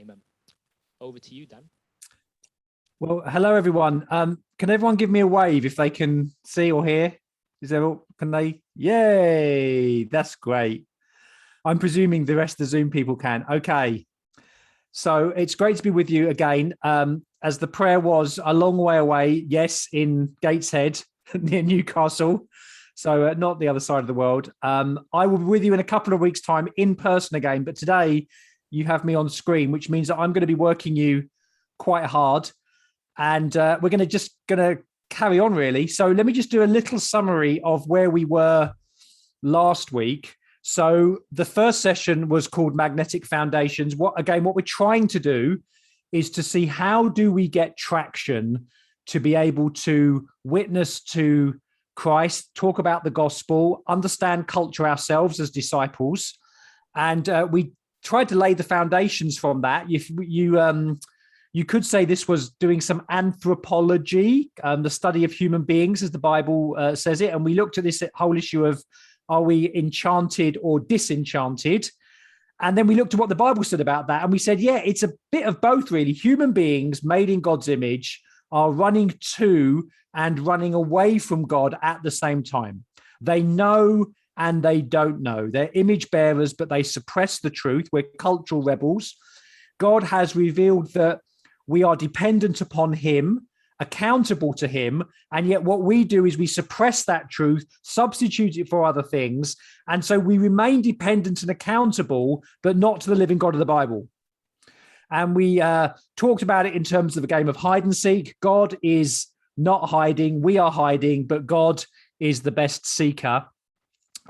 Amen. Over to you, Dan. Well, hello, everyone. Can everyone give me a wave if they can see or hear? Can they? Yay, that's great. I'm presuming the rest of the Zoom people can. Okay. So it's great to be with you again. As the prayer was a long way away, yes, in Gateshead near Newcastle. So not the other side of the world. I will be with you in a couple of weeks' time in person again. But today you have me on screen, which means that I'm going to be working you quite hard. And we're going to carry on, really. So let me just do a little summary of where we were last week. So the first session was called Magnetic Foundations. What we're trying to do is to see how do we get traction to be able to witness to Christ, talk about the gospel, understand culture ourselves as disciples. And we tried to lay the foundations from that. You could say this was doing some anthropology, the study of human beings, as the Bible says it. And we looked at this whole issue of, are we enchanted or disenchanted? And then we looked at what the Bible said about that. And we said, yeah, it's a bit of both, really. Human beings made in God's image are running to and running away from God at the same time. They know and they don't know. They're image bearers, but they suppress the truth. We're cultural rebels. God has revealed that we are dependent upon him, accountable to him, and yet what we do is we suppress that truth, substitute it for other things, and so we remain dependent and accountable, but not to the living God of the Bible. And we talked about it in terms of a game of hide and seek. God is not hiding, we are hiding, but God is the best seeker.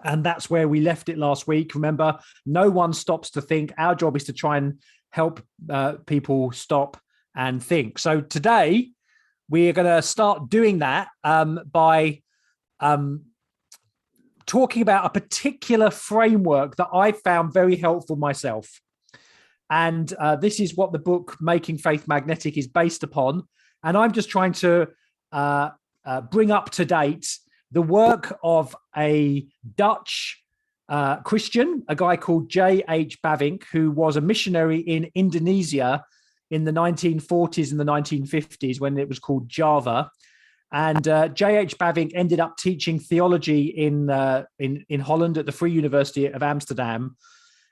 And that's where we left it last week. Remember, no one stops to think. Our job is to try and help people stop and think. So today we are going to start doing that by talking about a particular framework that I found very helpful myself. And this is what the book Making Faith Magnetic is based upon. And I'm just trying to bring up to date the work of a Dutch Christian, a guy called J.H. Bavinck, who was a missionary in Indonesia in the 1940s and the 1950s when it was called Java. And J.H. Bavinck ended up teaching theology in Holland at the Free University of Amsterdam.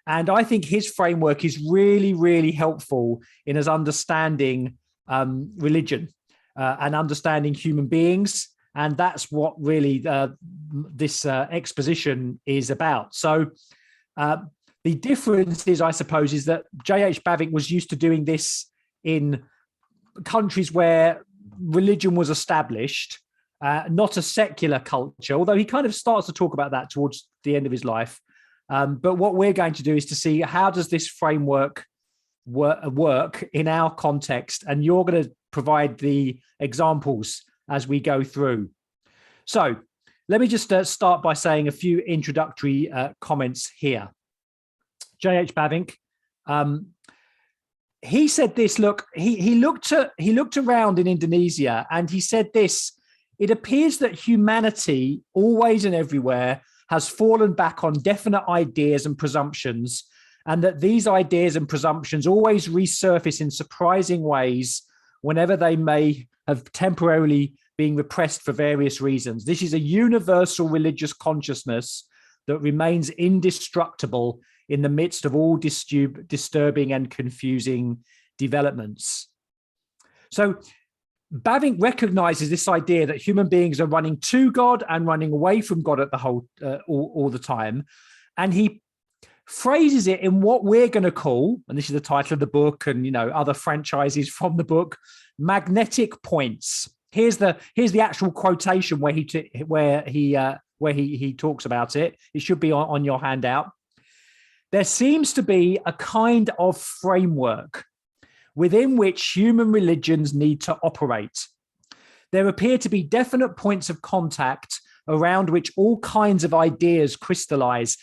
And I think his framework is really, really helpful in us understanding religion and understanding human beings. And that's what really this exposition is about. So the difference is, I suppose, is that J.H. Bavinck was used to doing this in countries where religion was established, not a secular culture, although he kind of starts to talk about that towards the end of his life. But what we're going to do is to see how does this framework work in our context, and you're going to provide the examples as we go through. So let me just start by saying a few introductory comments here. J.H. Bavinck, he said this, look, he looked around in Indonesia and he said this: it appears that humanity always and everywhere has fallen back on definite ideas and presumptions, and that these ideas and presumptions always resurface in surprising ways whenever they may have temporarily been repressed for various reasons. This is a universal religious consciousness that remains indestructible in the midst of all disturbing and confusing developments. So Bavinck recognizes this idea that human beings are running to God and running away from God at the whole all the time. And he phrases it in what we're going to call, and this is the title of the book and other franchises from the book, magnetic points. Here's the actual quotation where he talks about it. It should be on your handout. There seems to be a kind of framework within which human religions need to operate. There appear to be definite points of contact around which all kinds of ideas crystallize.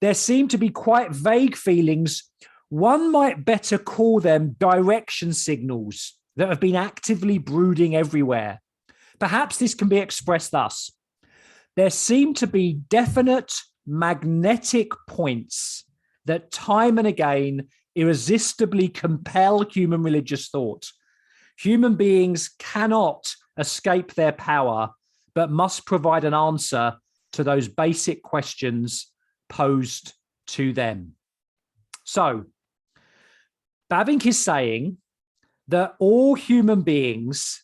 There seem to be quite vague feelings. One might better call them direction signals that have been actively brooding everywhere. Perhaps this can be expressed thus: there seem to be definite magnetic points that time and again irresistibly compel human religious thought. Human beings cannot escape their power, but must provide an answer to those basic questions posed to them. So, Bavinck is saying that all human beings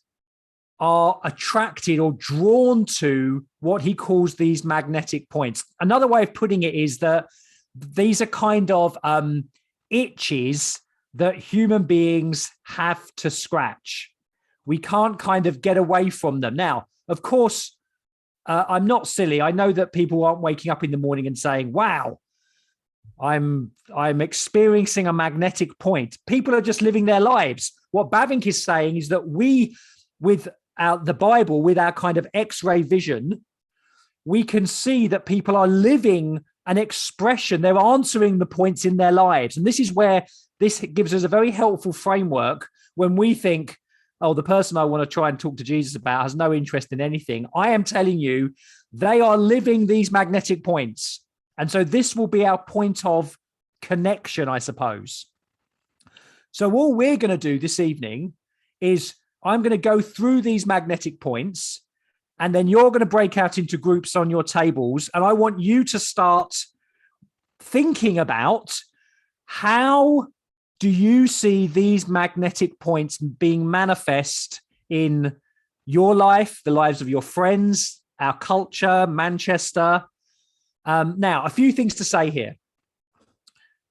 are attracted or drawn to what he calls these magnetic points. Another way of putting it is that these are kind of itches that human beings have to scratch. We can't kind of get away from them. Now, of course, I'm not silly. I know that people aren't waking up in the morning and saying, wow, I'm experiencing a magnetic point. People are just living their lives. What Bavinck is saying is that we, with the Bible, with our kind of X-ray vision, we can see that people are living an expression. They're answering the points in their lives. And this is where this gives us a very helpful framework when we think, oh, the person I want to try and talk to Jesus about has no interest in anything. I am telling you, they are living these magnetic points. And so this will be our point of connection, I suppose. So all we're going to do this evening is I'm going to go through these magnetic points, and then you're going to break out into groups on your tables. And I want you to start thinking about, how do you see these magnetic points being manifest in your life, the lives of your friends, our culture, Manchester? Now, a few things to say here.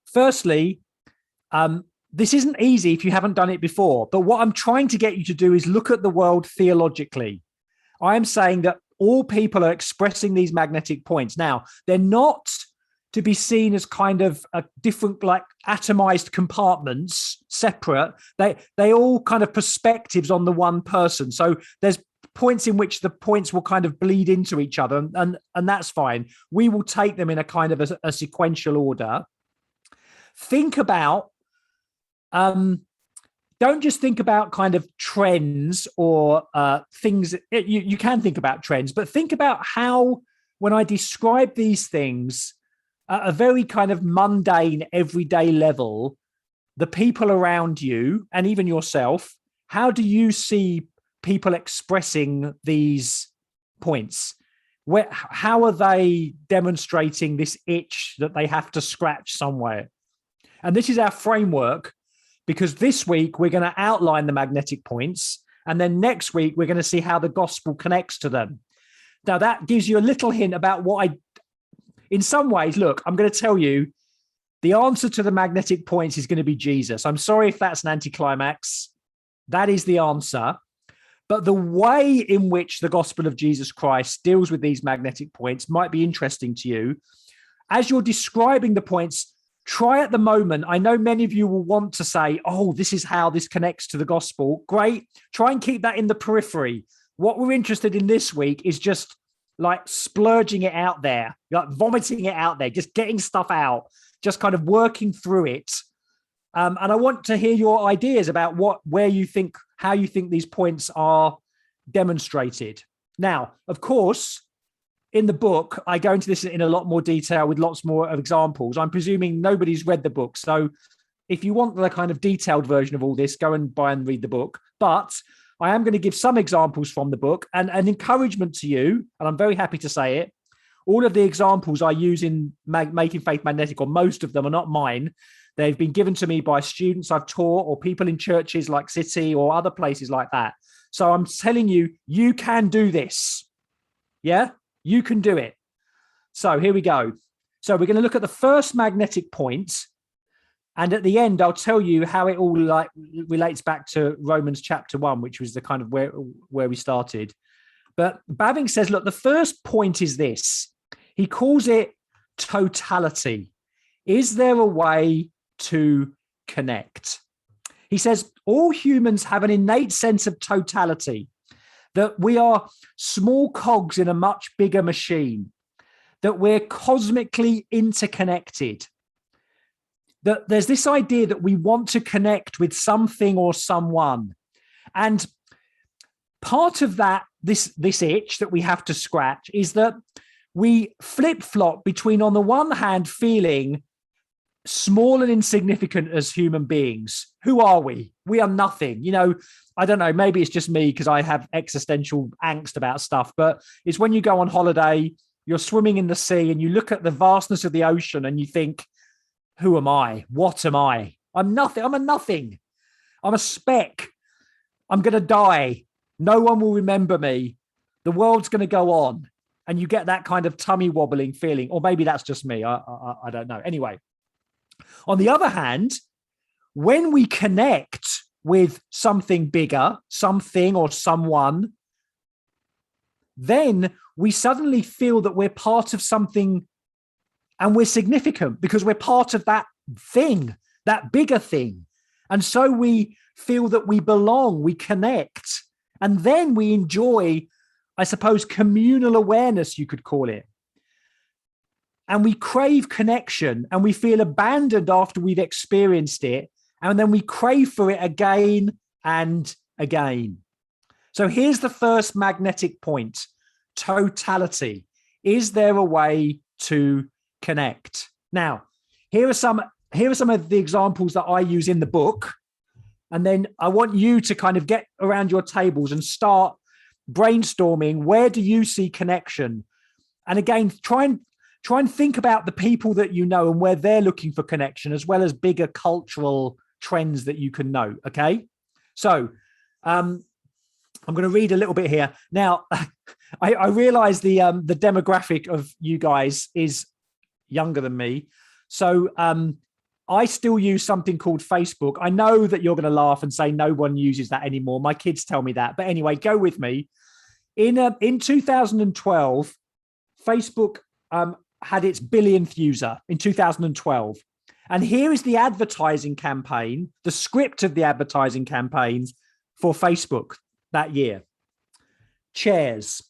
Firstly, this isn't easy if you haven't done it before, but what I'm trying to get you to do is look at the world theologically. I'm saying that all people are expressing these magnetic points. Now, they're not to be seen as kind of a different, like atomized compartments, separate. They all kind of perspectives on the one person. So there's points in which the points will kind of bleed into each other, and that's fine. We will take them in a kind of a sequential order. Think about, don't just think about kind of trends or things. You can think about trends, but think about how, when I describe these things at a very kind of mundane, everyday level, the people around you and even yourself, how do you see people expressing these points? How are they demonstrating this itch that they have to scratch somewhere? And this is our framework, because this week we're going to outline the magnetic points, and then next week we're going to see how the gospel connects to them. Now, that gives you a little hint about what in some ways, look, I'm going to tell you the answer to the magnetic points is going to be Jesus. I'm sorry if that's an anticlimax. That is the answer. But the way in which the gospel of Jesus Christ deals with these magnetic points might be interesting to you. As you're describing the points, try at the moment. I know many of you will want to say, oh, this is how this connects to the gospel. Great. Try and keep that in the periphery. What we're interested in this week is just like splurging it out there, like vomiting it out there, just getting stuff out, just kind of working through it. And I want to hear your ideas about how you think these points are demonstrated. Now, of course, in the book, I go into this in a lot more detail with lots more of examples. I'm presuming nobody's read the book. So if you want the kind of detailed version of all this, go and buy and read the book. But I am going to give some examples from the book and an encouragement to you, and I'm very happy to say it. All of the examples I use in Making Faith Magnetic, or most of them, are not mine. They've been given to me by students I've taught or people in churches like City or other places like that. So I'm telling you, you can do this. Yeah, you can do it. So here we go. So we're going to look at the first magnetic point. And at the end, I'll tell you how it all relates back to Romans chapter 1, which was the kind of where we started. But Bavinck says, look, the first point is this. He calls it totality. Is there a way to connect? He says, all humans have an innate sense of totality, that we are small cogs in a much bigger machine, that we're cosmically interconnected, that there's this idea that we want to connect with something or someone. And part of that, this itch that we have to scratch, is that we flip-flop between, on the one hand, feeling small and insignificant as human beings. Who are we? We are nothing. I don't know. Maybe it's just me because I have existential angst about stuff, but it's when you go on holiday, you're swimming in the sea and you look at the vastness of the ocean and you think, who am I? What am I? I'm nothing. I'm a nothing. I'm a speck. I'm going to die. No one will remember me. The world's going to go on. And you get that kind of tummy wobbling feeling. Or maybe that's just me. I don't know. Anyway, on the other hand, when we connect with something bigger, something or someone, then we suddenly feel that we're part of something and we're significant because we're part of that thing, that bigger thing. And so we feel that we belong, we connect, and then we enjoy, I suppose, communal awareness, you could call it. And we crave connection and we feel abandoned after we've experienced it. And then we crave for it again and again. So here's the first magnetic point: totality. Is there a way to connect? Now, here are some of the examples that I use in the book. And then I want you to kind of get around your tables and start brainstorming. Where do you see connection? And again, try and think about the people that you know and where they're looking for connection, as well as bigger cultural trends that you can know. Okay. So I'm going to read a little bit here. Now, I realize the demographic of you guys is younger than me. So I still use something called Facebook. I know that you're going to laugh and say no one uses that anymore. My kids tell me that. But anyway, go with me. In 2012, Facebook had its billionth user in 2012. And here is the advertising campaign, the script of the advertising campaigns for Facebook that year. Chairs.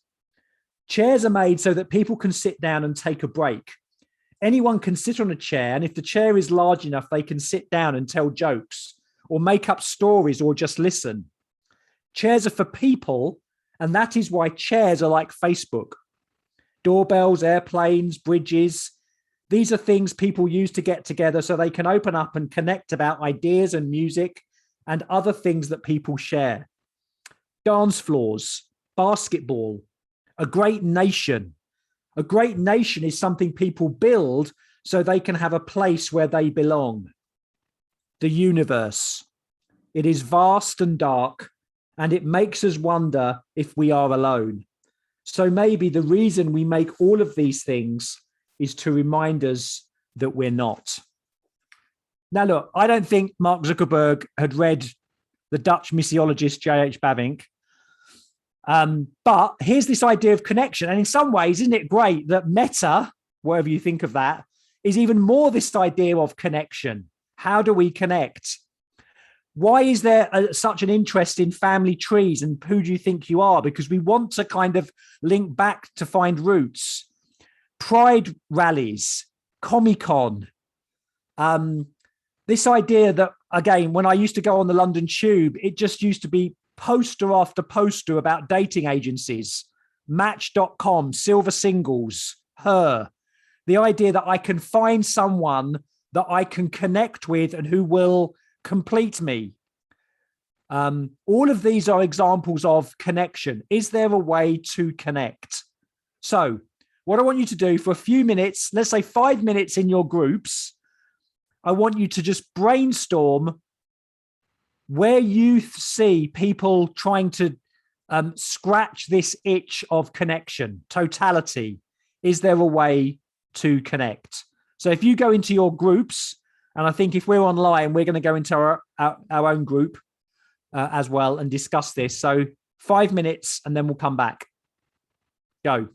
Chairs are made so that people can sit down and take a break. Anyone can sit on a chair, and if the chair is large enough, they can sit down and tell jokes or make up stories or just listen. Chairs are for people, and that is why chairs are like Facebook. Doorbells, airplanes, bridges. These are things people use to get together so they can open up and connect about ideas and music and other things that people share. Dance floors, basketball, a great nation. A great nation is something people build so they can have a place where they belong. The universe. It is vast and dark, and it makes us wonder if we are alone. So maybe the reason we make all of these things is to remind us that we're not. Now, look, I don't think Mark Zuckerberg had read the Dutch missiologist J.H. Bavinck. But here's this idea of connection. And in some ways, isn't it great that Meta, whatever you think of that, is even more this idea of connection? How do we connect? Why is there such an interest in family trees and who do you think you are? Because we want to kind of link back to find roots. Pride rallies, Comic-Con. This idea that, again, when I used to go on the London Tube, it just used to be poster after poster about dating agencies, Match.com, Silver Singles, Her. The idea that I can find someone that I can connect with and who will complete me. All of these are examples of connection. Is there a way to connect? So what I want you to do for a few minutes, let's say 5 minutes in your groups, I want you to just brainstorm where you see people trying to scratch this itch of connection, totality. Is there a way to connect? So if you go into your groups, and I think if we're online, we're going to go into our own group as well and discuss this. So 5 minutes and then we'll come back. Go.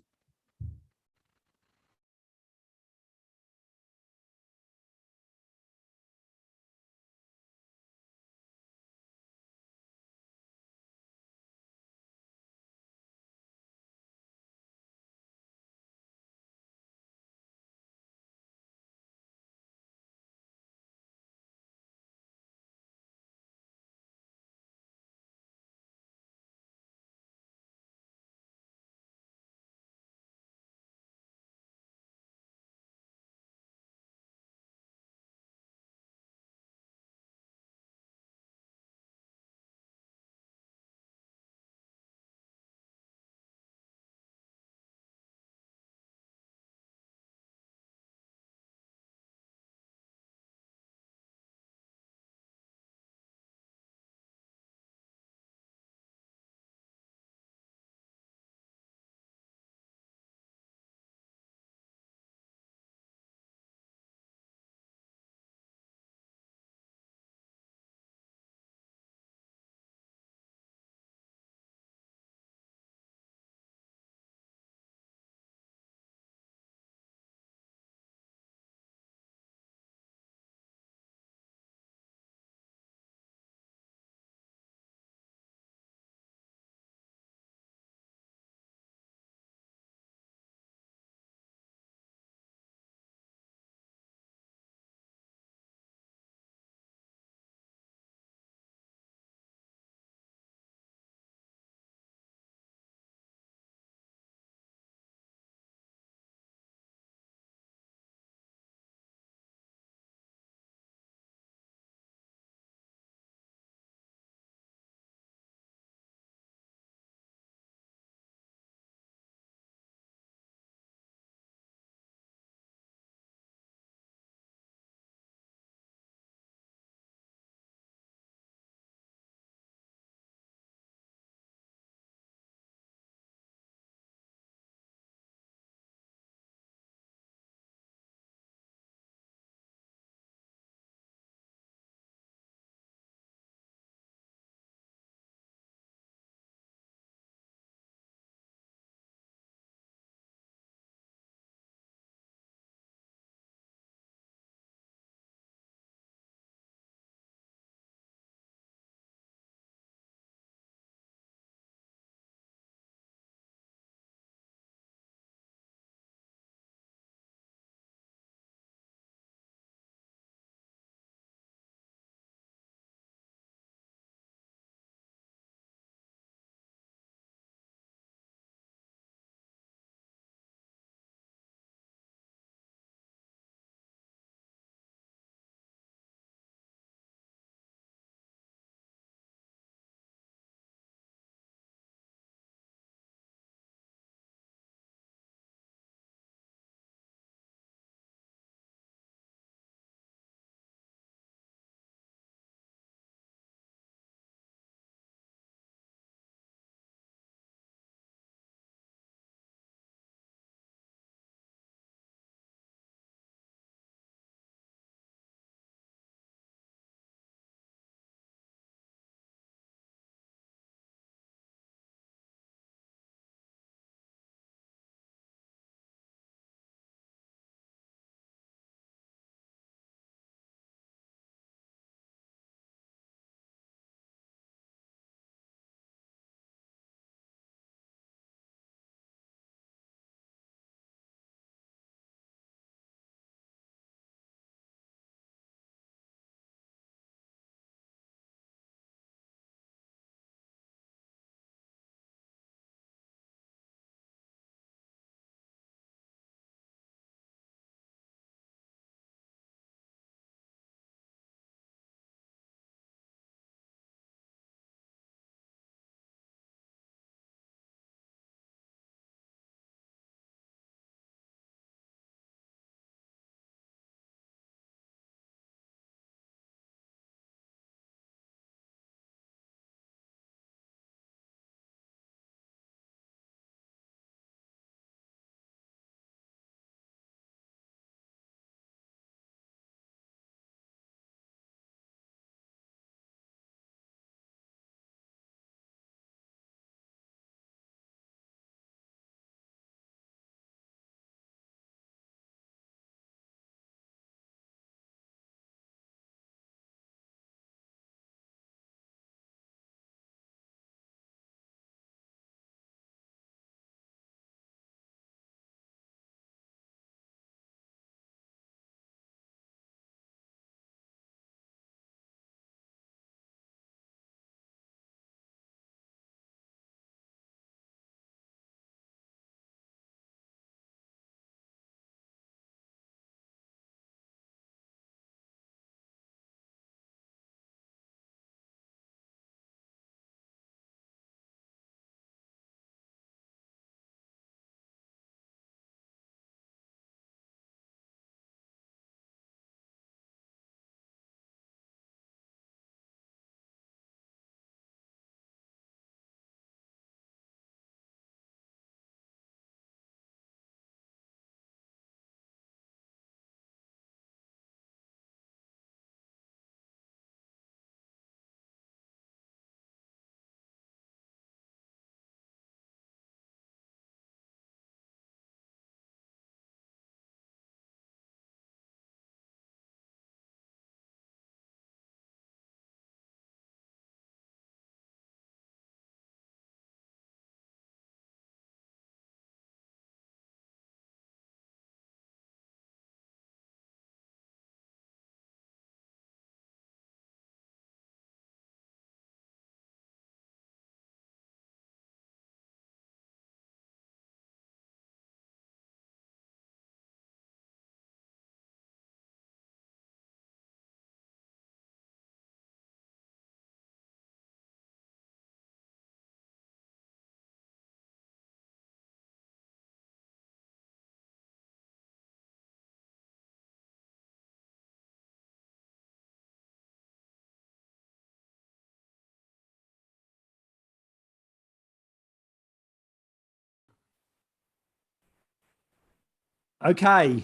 Okay,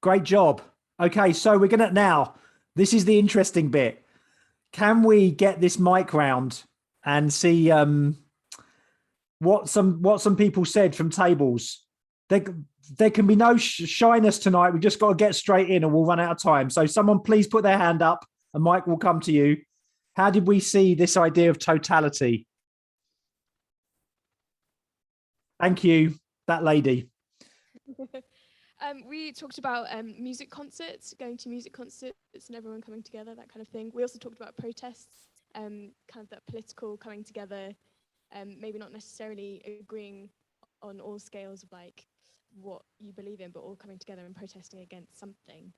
great job. Okay, so we're gonna now. This is the interesting bit. Can we get this mic round and see what some people said from tables? There can be no shyness tonight. We just got to get straight in, and we'll run out of time. So, someone please put their hand up, and Mike will come to you. How did we see this idea of totality? Thank you, that lady. We talked about music concerts, going to music concerts and everyone coming together, that kind of thing. We also talked about protests, kind of that political coming together, maybe not necessarily agreeing on all scales of like what you believe in, but all coming together and protesting against something.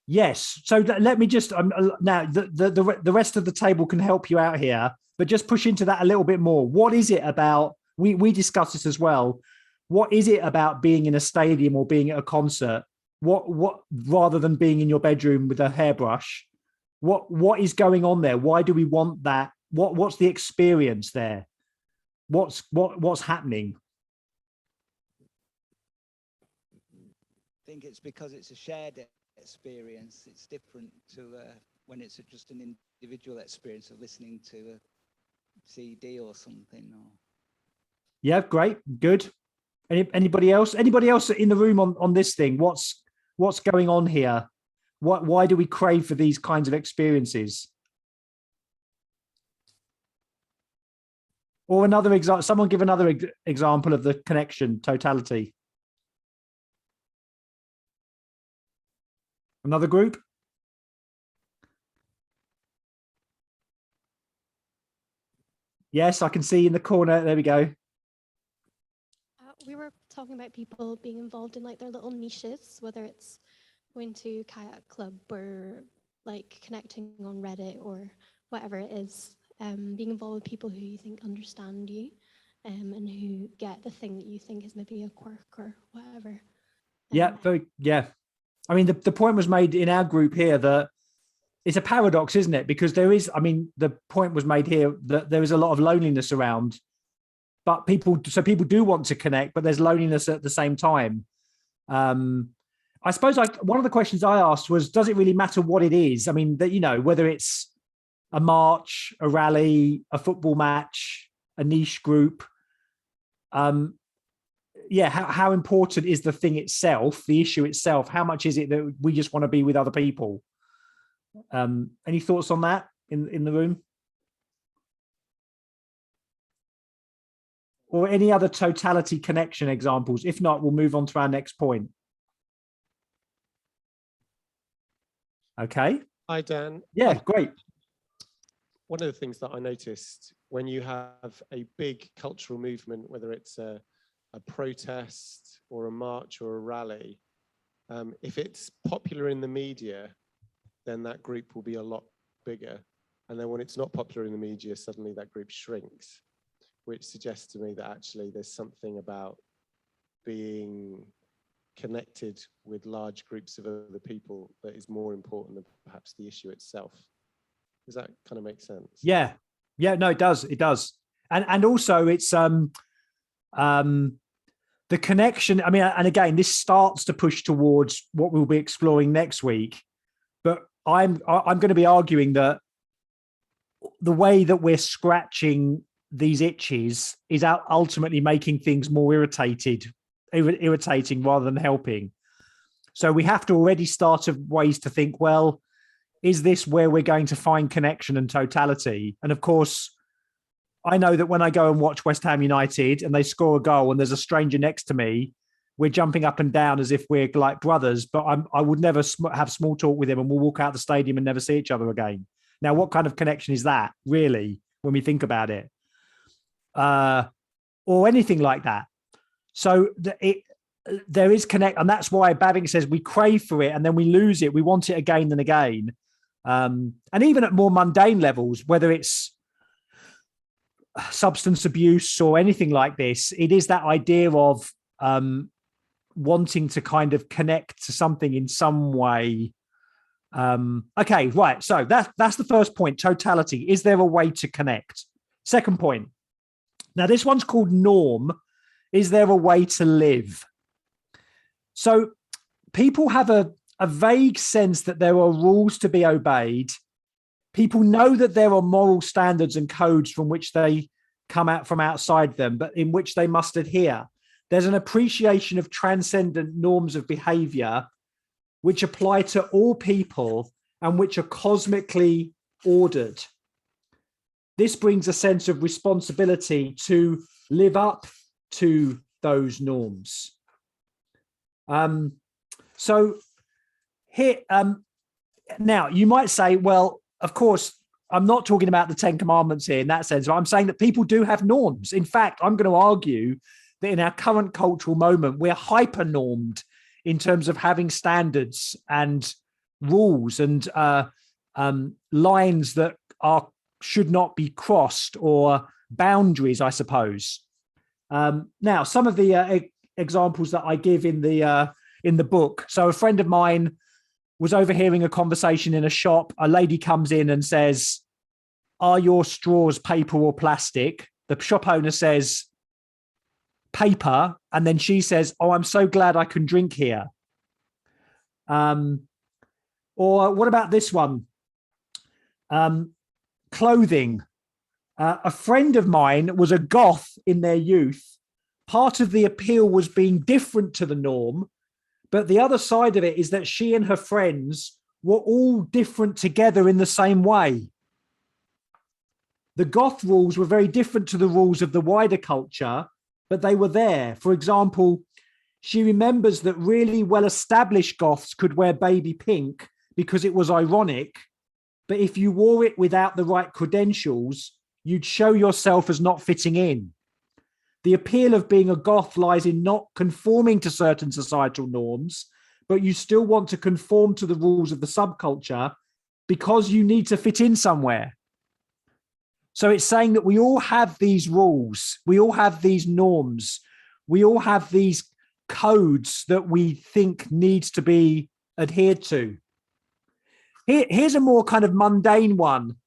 Yes. So let me just now the rest of the table can help you out here, but just push into that a little bit more. What is it about? We discussed this as well. What is it about being in a stadium or being at a concert? What rather than being in your bedroom with a hairbrush? What is going on there? Why do we want that? What's the experience there? What's happening? I think it's because it's a shared experience. It's different to when it's just an individual experience of listening to a CD or something. Yeah, great, good. Anybody else? Anybody else in the room on this thing? What's going on here? Why do we crave for these kinds of experiences? Or another example. Someone give another example of the connection, totality. Another group? Yes, I can see in the corner. There we go. We were talking about people being involved in like their little niches, whether it's going to kayak club or like connecting on Reddit or whatever it is, being involved with people who you think understand you and who get the thing that you think is maybe a quirk or whatever. Yeah, yeah. I mean, the point was made in our group here that it's a paradox, isn't it? Because there is, I mean, the point was made here that there is a lot of loneliness around, but people do want to connect, but there's loneliness at the same time. I suppose one of the questions I asked was, does it really matter what it is? I mean, that, you know, whether it's a march, a rally, a football match, a niche group. Yeah, how important is the thing itself, the issue itself? How much is it that we just want to be with other people? Any thoughts on that in the room? Or any other totality connection examples? If not, we'll move on to our next point. Okay. Hi, Dan. Yeah, great. One of the things that I noticed when you have a big cultural movement, whether it's a protest or a march or a rally, if it's popular in the media, then that group will be a lot bigger. And then when it's not popular in the media, suddenly that group shrinks, which suggests to me that actually there's something about being connected with large groups of other people that is more important than perhaps the issue itself. Does that kind of make sense? Yeah. Yeah, no, it does. It does. And also it's the connection. I mean, and again, this starts to push towards what we'll be exploring next week. But I'm going to be arguing that the way that we're scratching these itches is ultimately making things more irritating rather than helping. So we have to already start of ways to think, well, is this where we're going to find connection and totality? And of course, I know that when I go and watch West Ham United and they score a goal and there's a stranger next to me, we're jumping up and down as if we're like brothers, but I would never have small talk with him and we'll walk out the stadium and never see each other again. Now, what kind of connection is that, really, when we think about it? Or anything like that. So there is connect, and that's why Babbing says we crave for it and then we lose it. We want it again and again. And even at more mundane levels, whether it's substance abuse or anything like this, it is that idea of wanting to kind of connect to something in some way. Okay, right. So that's the first point, totality. Is there a way to connect? Second point. Now, this one's called norm. Is there a way to live? So people have a vague sense that there are rules to be obeyed. People know that there are moral standards and codes from which they come out from outside them, but in which they must adhere. There's an appreciation of transcendent norms of behavior which apply to all people and which are cosmically ordered. This brings a sense of responsibility to live up to those norms. So here, now you might say, well, of course, I'm not talking about the 10 Commandments here in that sense. I'm saying that people do have norms. In fact, I'm going to argue that in our current cultural moment, we're hyper-normed in terms of having standards and rules and lines that should not be crossed, or boundaries, I suppose. Now, some of the examples that I give in the book. So a friend of mine was overhearing a conversation in a shop. A lady comes in and says, "Are your straws paper or plastic?" The shop owner says, "Paper." And then she says, "Oh, I'm so glad I can drink here." Or what about this one? Clothing. A friend of mine was a goth in their youth. Part of the appeal was being different to the norm, but the other side of it is that she and her friends were all different together in the same way. The goth rules were very different to the rules of the wider culture, but they were there. For example, she remembers that really well-established goths could wear baby pink because it was ironic, but if you wore it without the right credentials, you'd show yourself as not fitting in. The appeal of being a goth lies in not conforming to certain societal norms, but you still want to conform to the rules of the subculture because you need to fit in somewhere. So it's saying that we all have these rules, we all have these norms, we all have these codes that we think needs to be adhered to. Here's a more kind of mundane one.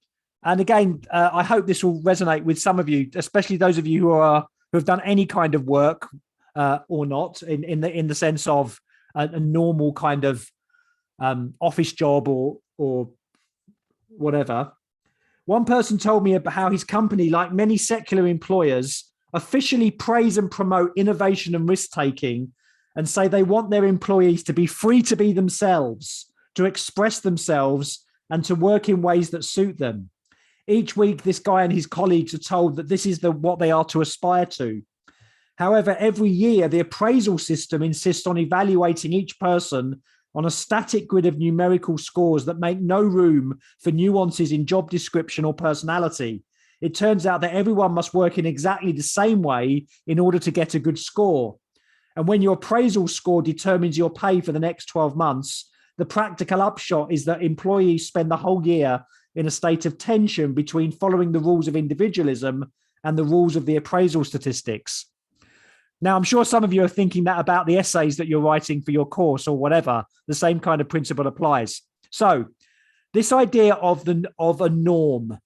And again, I hope this will resonate with some of you, especially those of you who have done any kind of work or not, in the sense of a normal kind of office job or whatever. One person told me about how his company, like many secular employers, officially praise and promote innovation and risk-taking and say they want their employees to be free to be themselves, to express themselves, and to work in ways that suit them. Each week, this guy and his colleagues are told that this is what they are to aspire to. However, every year, the appraisal system insists on evaluating each person on a static grid of numerical scores that make no room for nuances in job description or personality. It turns out that everyone must work in exactly the same way in order to get a good score. And when your appraisal score determines your pay for the next 12 months, the practical upshot is that employees spend the whole year in a state of tension between following the rules of individualism and the rules of the appraisal statistics. Now, I'm sure some of you are thinking that about the essays that you're writing for your course or whatever. The same kind of principle applies. So this idea of a norm,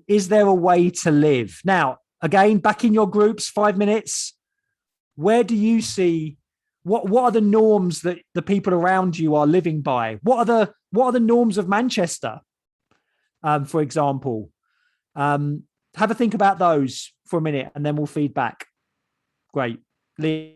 is there a way to live? Now, again, back in your groups, 5 minutes, where do you see, what are the norms that the people around you are living by? What are the norms of Manchester, for example? Have a think about those for a minute and then we'll feed back. Great. Lee.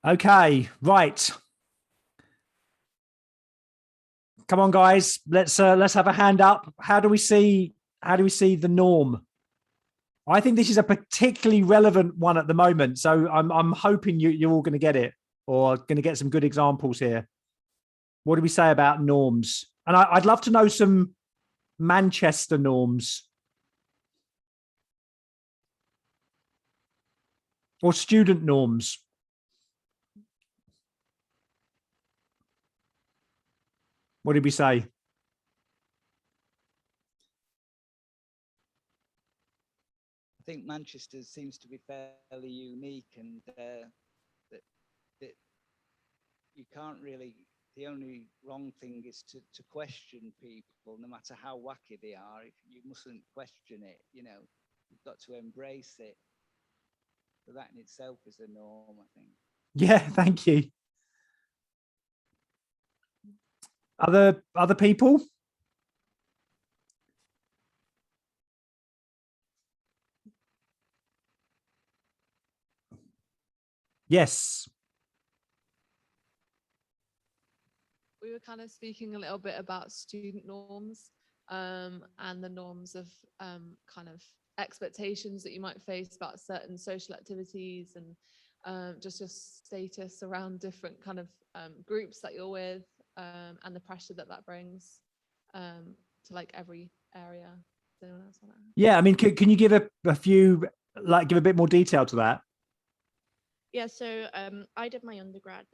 Okay, right. Come on, guys. Let's have a hand up. How do we see the norm? I think this is a particularly relevant one at the moment. So I'm hoping you're all going to get it, or going to get some good examples here. What do we say about norms? And I'd love to know some Manchester norms or student norms. What did we say? I think Manchester seems to be fairly unique, and that you can't really. The only wrong thing is to question people, no matter how wacky they are. If you mustn't question it, you know, you've got to embrace it. So that in itself is a norm, I think. Yeah, thank you. Other people? Yes. We were kind of speaking a little bit about student norms and the norms of kind of expectations that you might face about certain social activities and just your status around different kind of groups that you're with and the pressure that brings to like every area. Does anyone else want to? Yeah, I mean, can you give a few, like, give a bit more detail to that? Yeah, so I did my undergrad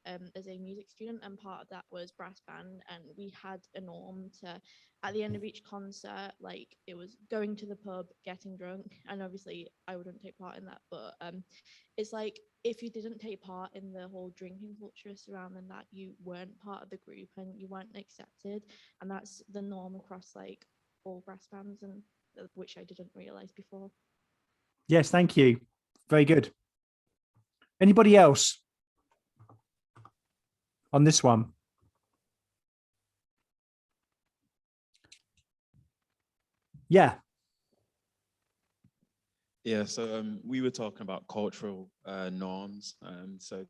as a music student, and part of that was brass band, and we had a norm to, at the end of each concert, like it was going to the pub, getting drunk, and obviously I wouldn't take part in that, but it's like if you didn't take part in the whole drinking culture surrounding that, you weren't part of the group and you weren't accepted, and that's the norm across like all brass bands, and which I didn't realize before. Yes, thank you. Very good. Anybody else on this one? Yeah. Yeah, so we were talking about cultural norms. So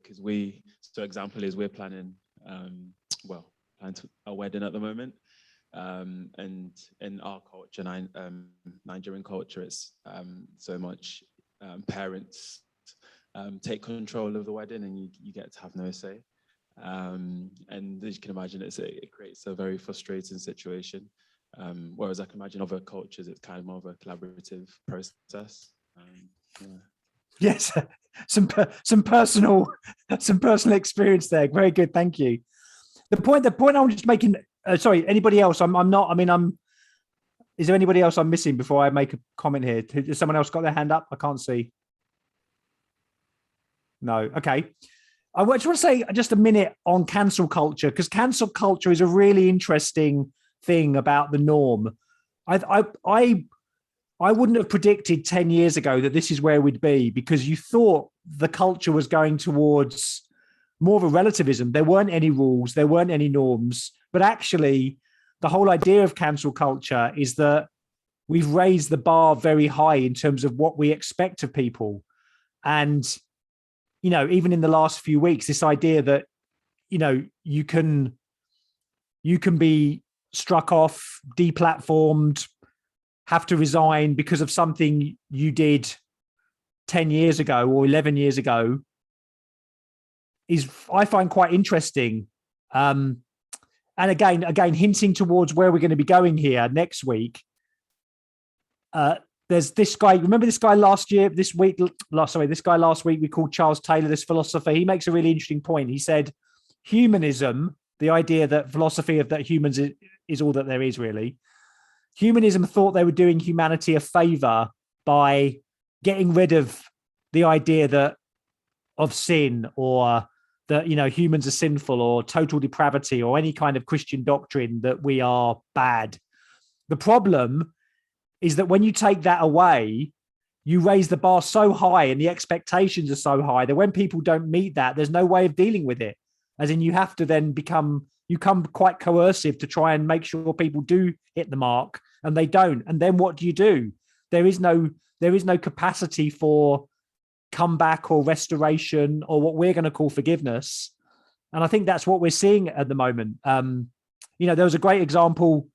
example is we're planning, a wedding at the moment. And in our culture, Nigerian culture, it's so much parents take control of the wedding, and you get to have no say. And as you can imagine, it creates a very frustrating situation. Whereas I can imagine other cultures, it's kind of more of a collaborative process. Yeah. Yes, some personal experience there. Very good, thank you. The point I'm just making. Sorry, anybody else? I'm not. I mean, is there anybody else I'm missing before I make a comment here? Has someone else got their hand up? I can't see. No. Okay. I just want to say just a minute on cancel culture, because cancel culture is a really interesting thing about the norm. I wouldn't have predicted 10 years ago that this is where we'd be, because you thought the culture was going towards more of a relativism. There weren't any rules, there weren't any norms, but actually the whole idea of cancel culture is that we've raised the bar very high in terms of what we expect of people. And, you know, even in the last few weeks, this idea that, you know, you can be struck off, deplatformed, have to resign because of something you did 10 years ago or 11 years ago is, I find, quite interesting. And again, hinting towards where we're going to be going here next week. There's this guy, remember this guy last week we called Charles Taylor, this philosopher. He makes a really interesting point. He said, humanism, the idea that philosophy of that humans is all that there is really. Humanism thought they were doing humanity a favor by getting rid of the idea of sin, or that, you know, humans are sinful, or total depravity, or any kind of Christian doctrine that we are bad. The problem is that when you take that away, you raise the bar so high and the expectations are so high that when people don't meet that, there's no way of dealing with it. As in, you have to then become quite coercive to try and make sure people do hit the mark, and they don't. And then what do? There is no capacity for comeback or restoration or what we're going to call forgiveness. And I think that's what we're seeing at the moment. There was a great example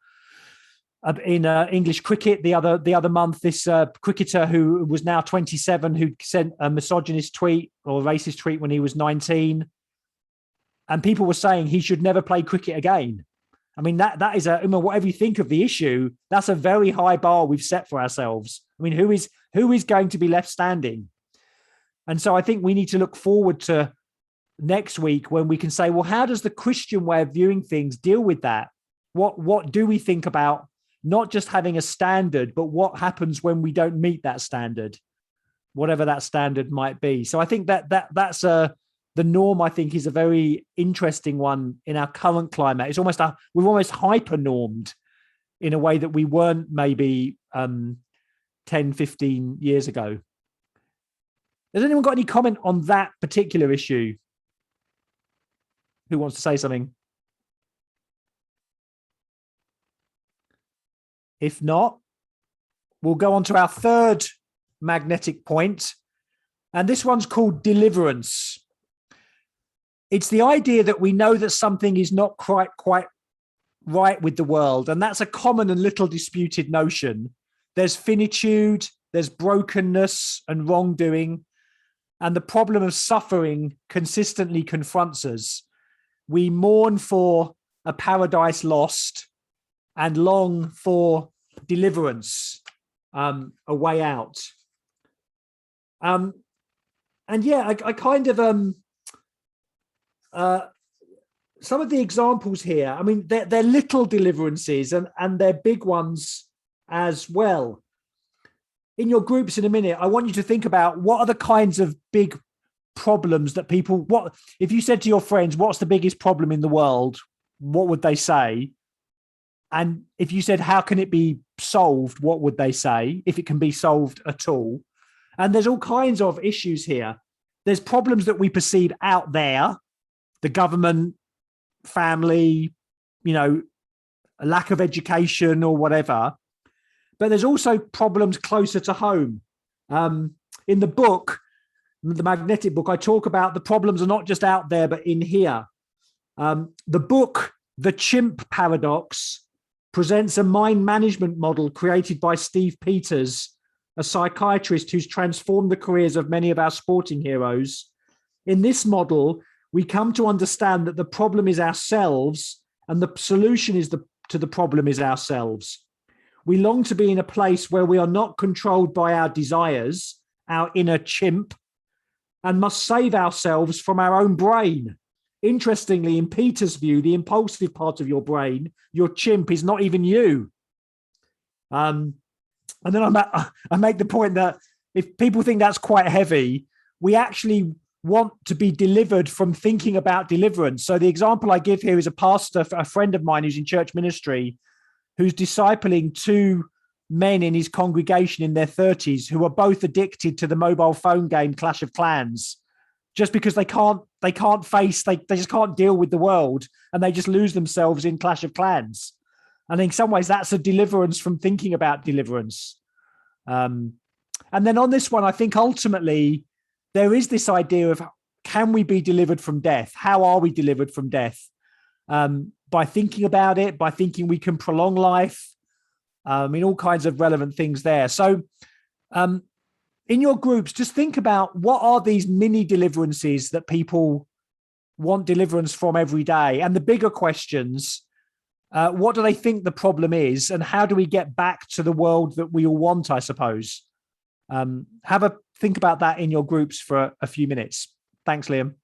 in English cricket the other month. This cricketer who was now 27, who sent a misogynist tweet or a racist tweet when he was 19, and people were saying he should never play cricket again. I mean, that is whatever you think of the issue, that's a very high bar we've set for ourselves. I mean, who is going to be left standing? And so I think we need to look forward to next week when we can say, well, how does the Christian way of viewing things deal with that? What do we think about not just having a standard, but what happens when we don't meet that standard, whatever that standard might be? So I think that's the norm. I think is a very interesting one in our current climate. It's almost we've almost hyper-normed in a way that we weren't maybe 10, 15 years ago. Has anyone got any comment on that particular issue? Who wants to say something? If not, we'll go on to our third magnetic point. And this one's called deliverance. It's the idea that we know that something is not quite right with the world. And that's a common and little disputed notion. There's finitude, there's brokenness and wrongdoing. And the problem of suffering consistently confronts us. We mourn for a paradise lost and long for deliverance, a way out. And yeah, I kind of some of the examples here, I mean, they're little deliverances and they're big ones as well. In your groups in a minute, I want you to think about what are the kinds of big problems that people, if you said to your friends, what's the biggest problem in the world? What would they say? And if you said, how can it be solved? What would they say, if it can be solved at all? And there's all kinds of issues here. There's problems that we perceive out there, the government, family, a lack of education or whatever. But there's also problems closer to home. In the book, the magnetic book, I talk about the problems are not just out there, but in here. The book, The Chimp Paradox, presents a mind management model created by Steve Peters, a psychiatrist who's transformed the careers of many of our sporting heroes. In this model, we come to understand that the problem is ourselves and the solution to the problem is ourselves. We long to be in a place where we are not controlled by our desires, our inner chimp, and must save ourselves from our own brain. Interestingly, in Peter's view, the impulsive part of your brain, your chimp, is not even you. And then I make the point that if people think that's quite heavy, we actually want to be delivered from thinking about deliverance. So the example I give here is a pastor, a friend of mine who's in church ministry, who's discipling two men in his congregation in their 30s who are both addicted to the mobile phone game Clash of Clans, just because they just can't deal with the world and they just lose themselves in Clash of Clans. And in some ways, that's a deliverance from thinking about deliverance. And then on this one, I think ultimately there is this idea of, can we be delivered from death? How are we delivered from death? By thinking about it, by thinking we can prolong life, all kinds of relevant things there. So in your groups, just think about what are these mini deliverances that people want deliverance from every day? And the bigger questions, what do they think the problem is? And how do we get back to the world that we all want, I suppose? Have a think about that in your groups for a few minutes. Thanks, Liam.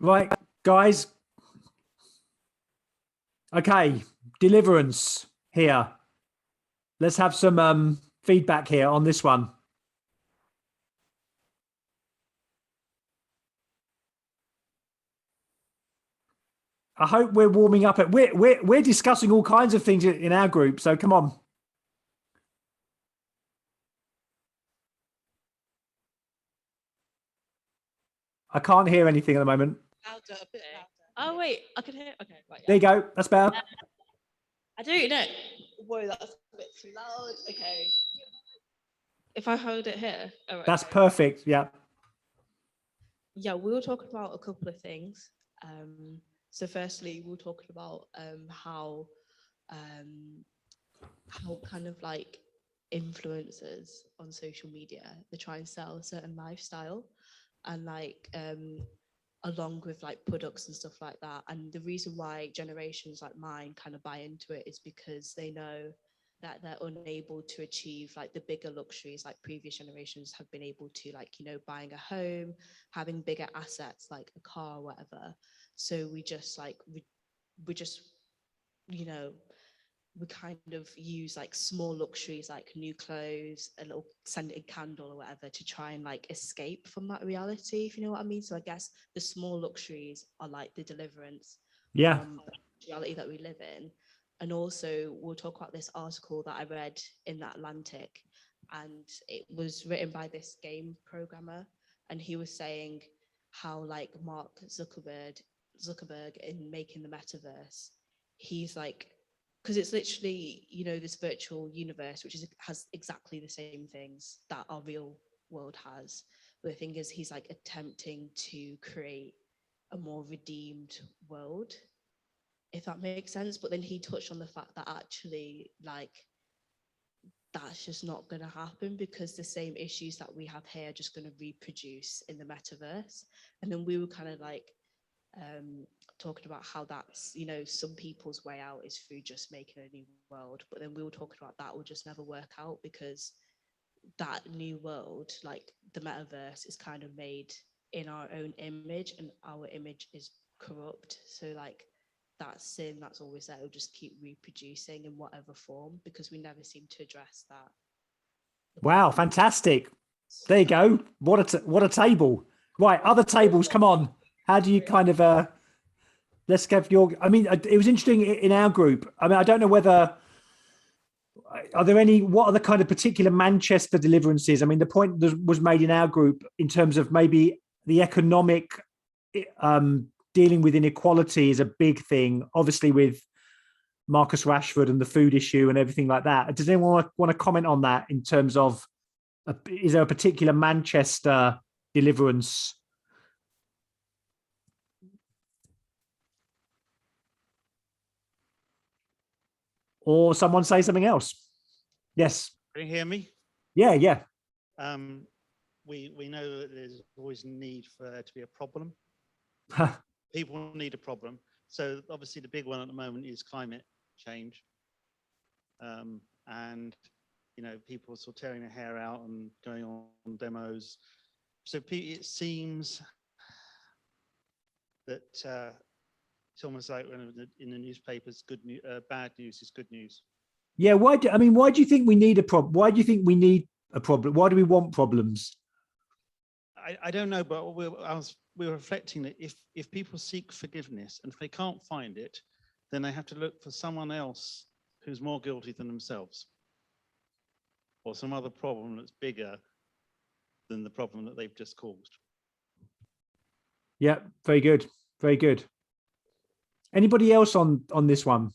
Right, guys. Okay, deliverance here. Let's have some feedback here on this one. I hope we're warming up. We're discussing all kinds of things in our group, so come on. I can't hear anything at the moment. Louder, a bit louder. Oh wait, I can hear. Okay, right. There you go. That's better. I do know. Whoa, that's a bit too loud. Okay. If I hold it here. All right. That's perfect. Yeah. Yeah, we were talking about a couple of things. So firstly, we were talking about how kind of like influencers on social media, they try and sell a certain lifestyle, and like along with like products and stuff like that. And the reason why generations like mine kind of buy into it is because they know that they're unable to achieve like the bigger luxuries like previous generations have been able to, like, you know, buying a home, having bigger assets like a car or whatever. So we just like we just, you know, we kind of use like small luxuries like new clothes, a little scented candle or whatever to try and like escape from that reality, if you know what I mean. So I guess the small luxuries are like the deliverance from the reality that we live in. And also we'll talk about this article that I read in The Atlantic, and it was written by this game programmer, and he was saying how like Mark Zuckerberg in making the metaverse, he's like, because it's literally, you know, this virtual universe which has exactly the same things that our real world has. But the thing is, he's like attempting to create a more redeemed world, if that makes sense. But then he touched on the fact that actually, like, that's just not going to happen, because the same issues that we have here are just going to reproduce in the metaverse. And then we were kind of like talking about how that's, you know, some people's way out is through just making a new world. But then we were talking about that will just never work out, because that new world, like the metaverse, is kind of made in our own image, and our image is corrupt. So like that sin that's always there will just keep reproducing in whatever form, because we never seem to address that. Wow, fantastic. There you go. What a table. Right, other tables, come on. How do you kind of let's get your, I mean, it was interesting in our group. I mean, I don't know whether, are there any, what are the kind of particular Manchester deliverances? I mean, the point that was made in our group in terms of maybe the economic dealing with inequality is a big thing, obviously with Marcus Rashford and the food issue and everything like that. Does anyone want to comment on that in terms of, is there a particular Manchester deliverance? Or someone say something else? Yes. Can you hear me? Yeah, yeah. We know that there's always a need for there to be a problem. People need a problem. So obviously the big one at the moment is climate change. And, you know, people are sort of tearing their hair out and going on demos. So it seems that it's almost like in the newspapers, bad news is good news. Yeah, why do you think we need a problem? Why do you think we need a problem? Why do we want problems? I don't know, but we were reflecting that if people seek forgiveness and if they can't find it, then they have to look for someone else who's more guilty than themselves, or some other problem that's bigger than the problem that they've just caused. Yeah, very good. Very good. Anybody else on this one?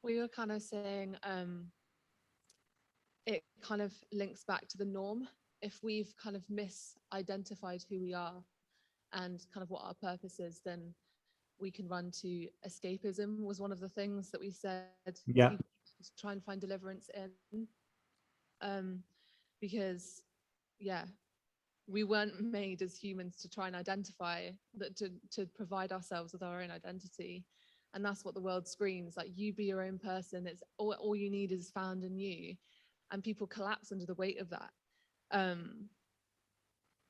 We were kind of saying it kind of links back to the norm. If we've kind of misidentified who we are and kind of what our purpose is, then we can run to escapism, was one of the things that we said. Yeah. People try and find deliverance in. Because, yeah, we weren't made as humans to try and identify that, to provide ourselves with our own identity. And that's what the world screams, like, you be your own person. It's all you need is found in you. and people collapse under the weight of that,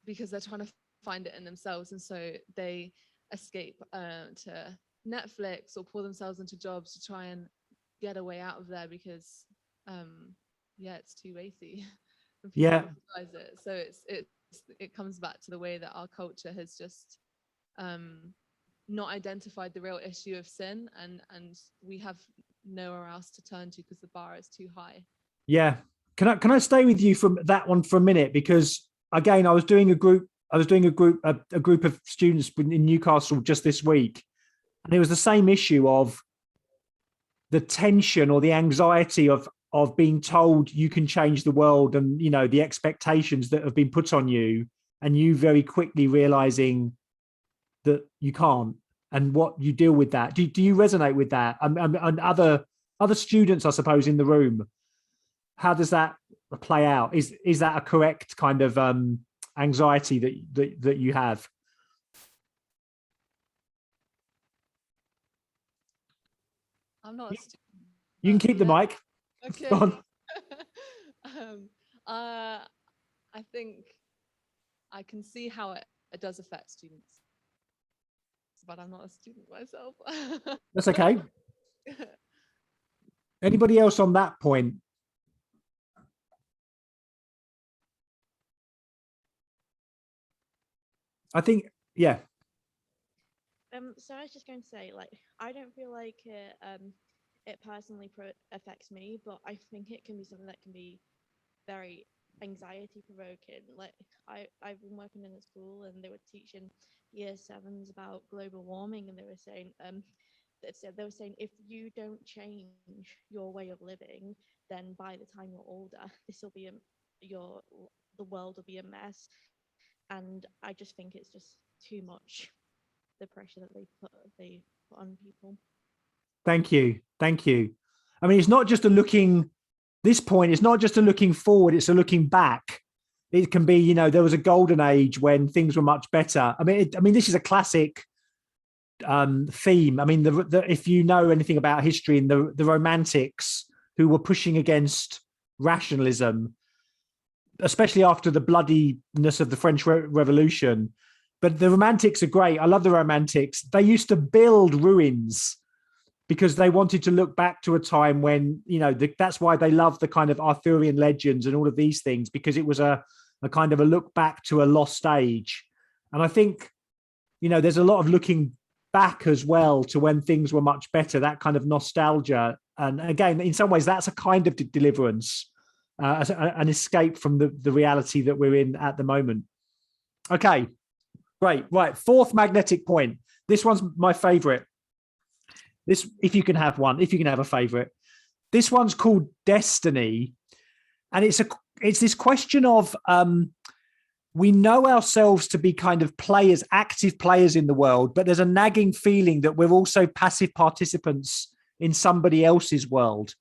because they're trying to find it in themselves, and so they escape to Netflix or pour themselves into jobs to try and get a way out of there, because it's too weighty. And people Yeah. realize it. So it comes back to the way that our culture has just not identified the real issue of sin, and we have nowhere else to turn to because the bar is too high. Yeah. Can I stay with you from that one for a minute? Because again, I was doing a group of students in Newcastle just this week, and it was the same issue of the tension or the anxiety of being told you can change the world, and the expectations that have been put on you, and you very quickly realizing that you can't, and what you deal with that. Do you resonate with that? And other students, I suppose, in the room, how does that play out? Is that a correct kind of anxiety that you have? I'm not a student. You can keep the mic. Okay. Go on. I think I can see how it does affect students, but I'm not a student myself. That's okay. Anybody else on that point? I think, yeah. So I was just going to say, like, I don't feel like it personally affects me, but I think it can be something that can be very anxiety provoking. Like, I've been working in a school, and they were teaching year sevens about global warming, and they were saying if you don't change your way of living, then by the time you're older, this will be the world will be a mess. And I just think it's just too much, the pressure that they put on people. Thank you. I mean, it's not just this point, it's not just a looking forward, it's a looking back. It can be, there was a golden age when things were much better. I mean, this is a classic theme. I mean, if you know anything about history, and the Romantics, who were pushing against rationalism, especially after the bloodiness of the French Revolution. But the Romantics are great. I love the Romantics. They used to build ruins because they wanted to look back to a time when, that's why they love the kind of Arthurian legends and all of these things, because it was a kind of a look back to a lost age. And I think, there's a lot of looking back as well to when things were much better, that kind of nostalgia. And again, in some ways, that's a kind of deliverance, an escape from the reality that we're in at the moment. Okay, great. Right, fourth magnetic point. This one's my favorite. This, if you can have a favorite. This one's called destiny. And it's this question of we know ourselves to be kind of players, active players in the world, but there's a nagging feeling that we're also passive participants in somebody else's world.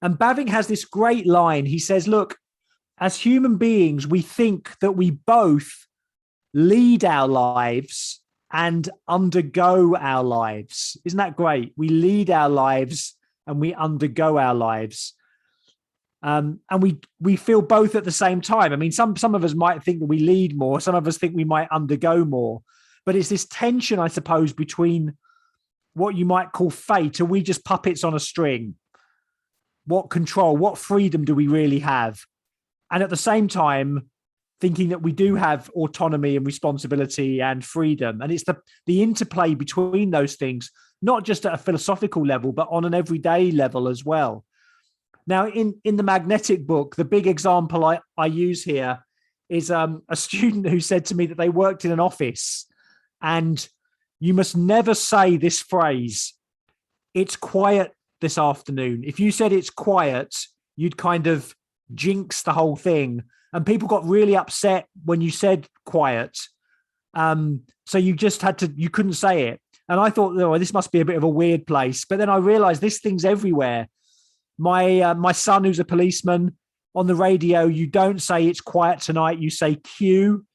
And Bavinck has this great line. He says, look, as human beings, we think that we both lead our lives and undergo our lives. Isn't that great? We lead our lives and we undergo our lives. And we feel both at the same time. I mean, some of us might think that we lead more. Some of us think we might undergo more. But it's this tension, I suppose, between what you might call fate. Are we just puppets on a string? What control, what freedom do we really have? And at the same time, thinking that we do have autonomy and responsibility and freedom. And it's the interplay between those things, not just at a philosophical level, but on an everyday level as well. Now, in the magnetic book, the big example I use here is a student who said to me that they worked in an office, and you must never say this phrase, "It's quiet this afternoon." If you said it's quiet, you'd kind of jinx the whole thing. And people got really upset when you said quiet. So you just you couldn't say it. And I thought, oh, this must be a bit of a weird place. But then I realized this thing's everywhere. My son, who's a policeman, on the radio, you don't say it's quiet tonight, you say Q.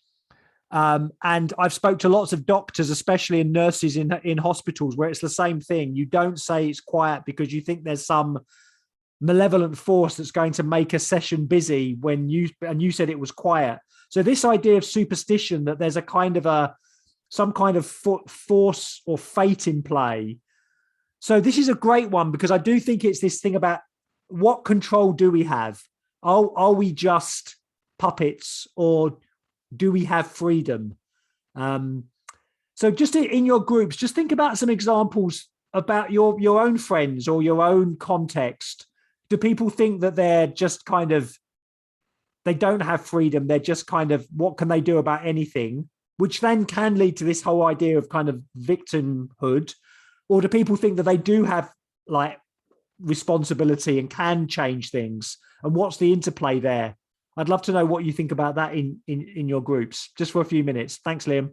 And I've spoke to lots of doctors, especially in nurses in hospitals, where it's the same thing. You don't say it's quiet because you think there's some malevolent force that's going to make a session busy when you said it was quiet. So this idea of superstition, that there's a kind of some kind of force or fate in play. So this is a great one, because I do think it's this thing about what control do we have? Are we just puppets, or do we have freedom? So just in your groups, just think about some examples about your own friends or your own context. Do people think that they're just kind of, they don't have freedom? They're just kind of, what can they do about anything? Which then can lead to this whole idea of kind of victimhood. Or do people think that they do have like responsibility and can change things? And what's the interplay there? I'd love to know what you think about that in your groups, just for a few minutes. Thanks, Liam.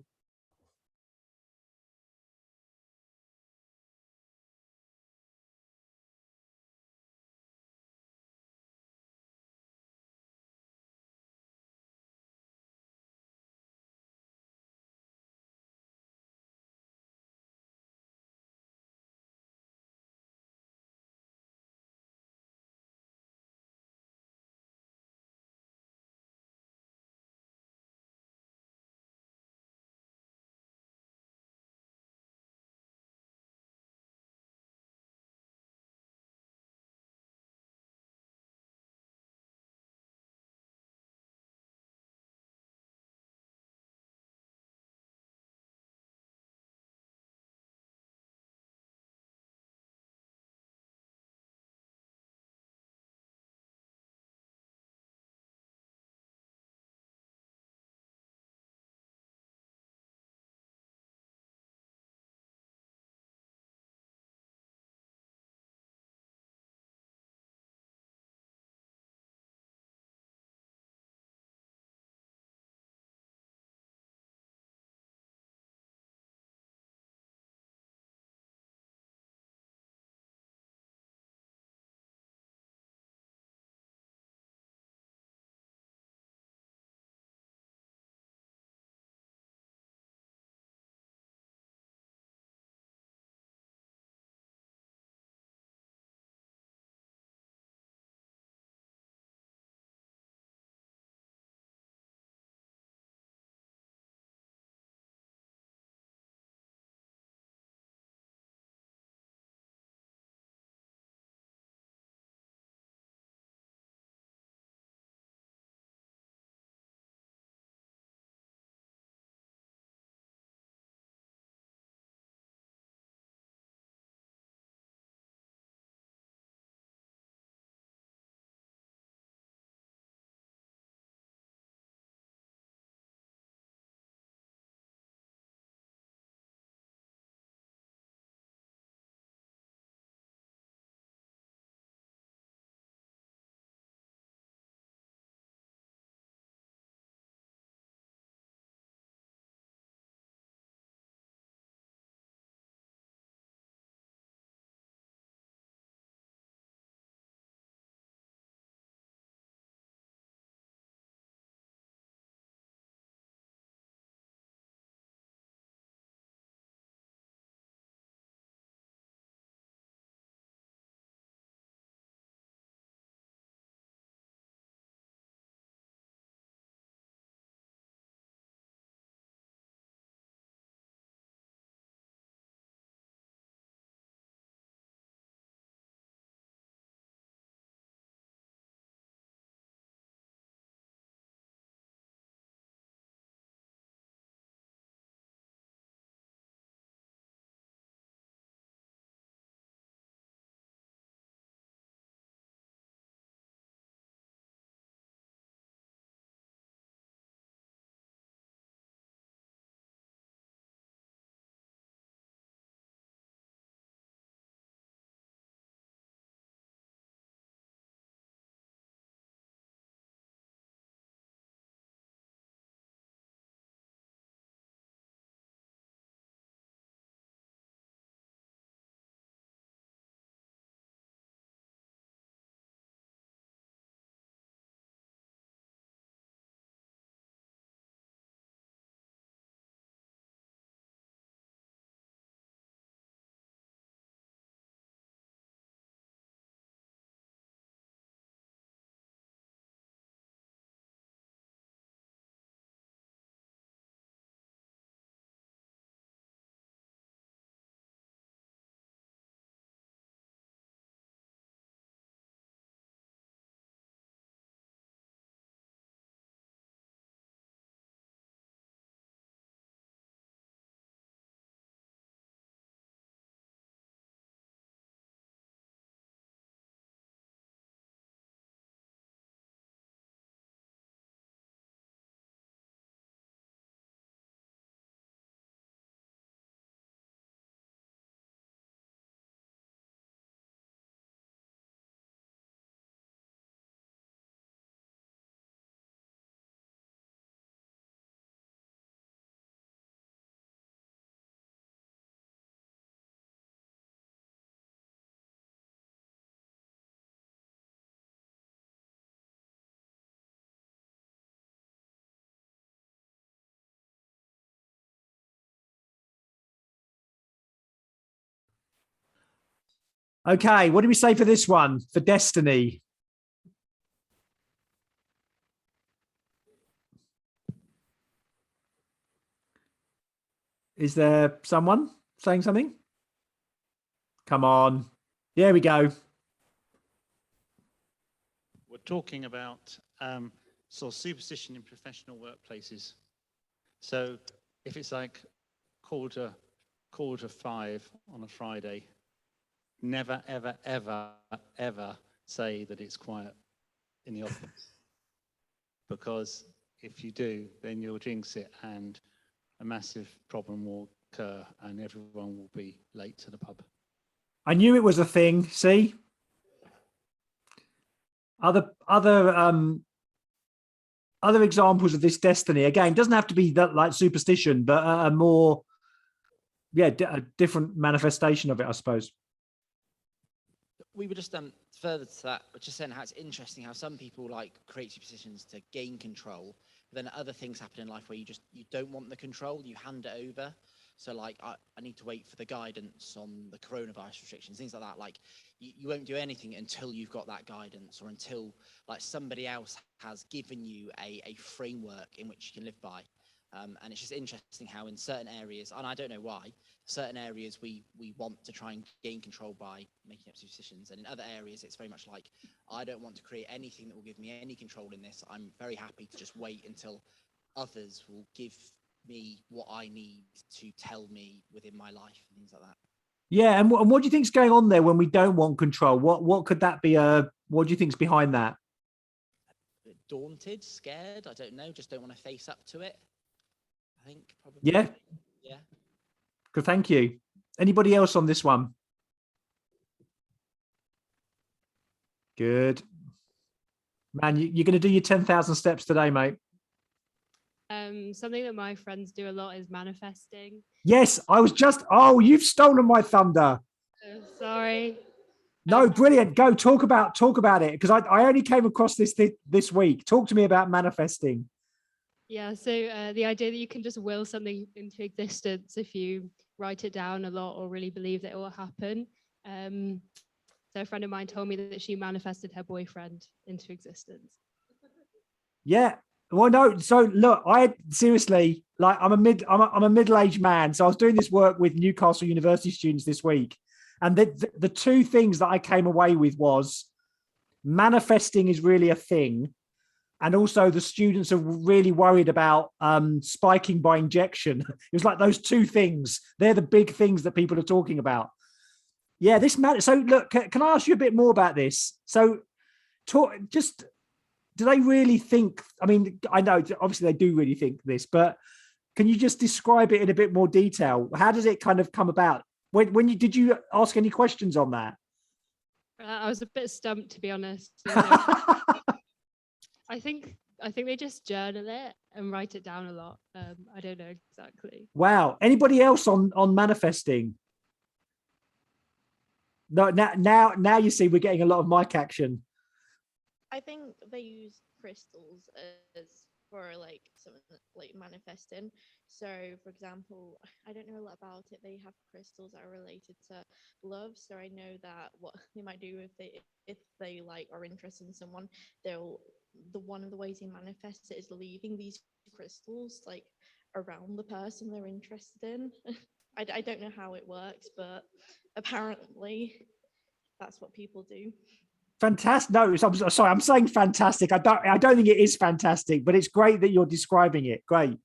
Okay, what do we say for this one? For Destiny? Is there someone saying something? Come on. There we go. We're talking about sort of superstition in professional workplaces. So if it's like quarter to 5 on a Friday, never, ever, ever, ever say that it's quiet in the office. Because if you do, then you'll jinx it and a massive problem will occur and everyone will be late to the pub. I knew it was a thing. See? Other examples of this destiny, again, doesn't have to be that like superstition, but a more, a different manifestation of it, I suppose. We were just further to that, just saying how it's interesting how some people like create superstitions to gain control, but then other things happen in life where you don't want the control, you hand it over. So like I need to wait for the guidance on the coronavirus restrictions, things like that. Like you won't do anything until you've got that guidance or until like somebody else has given you a framework in which you can live by. And it's just interesting how in certain areas, and I don't know why, certain areas we want to try and gain control by making up superstitions, and in other areas it's very much like I don't want to create anything that will give me any control in this. I'm very happy to just wait until others will give me what I need to tell me within my life and things like that. Yeah, and what do you think's going on there when we don't want control? What could that be? What do you think's behind that? Daunted, scared, I don't know, just don't want to face up to it. I think probably. Yeah. Yeah. Good, thank you. Anybody else on this one? Good. Man, you're going to do your 10,000 steps today, mate. Something that my friends do a lot is manifesting. Yes, I was just, you've stolen my thunder. Sorry. No, brilliant. Go talk about it, because I only came across this week. Talk to me about manifesting. Yeah, so the idea that you can just will something into existence if you write it down a lot or really believe that it will happen. So a friend of mine told me that she manifested her boyfriend into existence. Yeah. Well, no. So look, I seriously, like, I'm a middle-aged man. So I was doing this work with Newcastle University students this week, and the two things that I came away with was manifesting is really a thing, and also the students are really worried about spiking by injection. It was like those two things. They're the big things that people are talking about. Yeah, this matters. So look, can I ask you a bit more about this? So do they really think, I mean, I know obviously they do really think this, but can you just describe it in a bit more detail? How does it kind of come about? Did you ask any questions on that? I was a bit stumped, to be honest. I think they just journal it and write it down a lot. I don't know exactly. Wow. Anybody else on manifesting? No, now you see we're getting a lot of mic action. I think they use crystals as for like something like manifesting. So, for example, I don't know a lot about it. They have crystals that are related to love. So I know that what they might do if they like are interested in someone, one of the ways they manifest it is leaving these crystals like around the person they're interested in. I don't know how it works, but apparently that's what people do. Fantastic. No, I'm sorry. I'm saying fantastic. I don't think it is fantastic, but it's great that you're describing it. Great.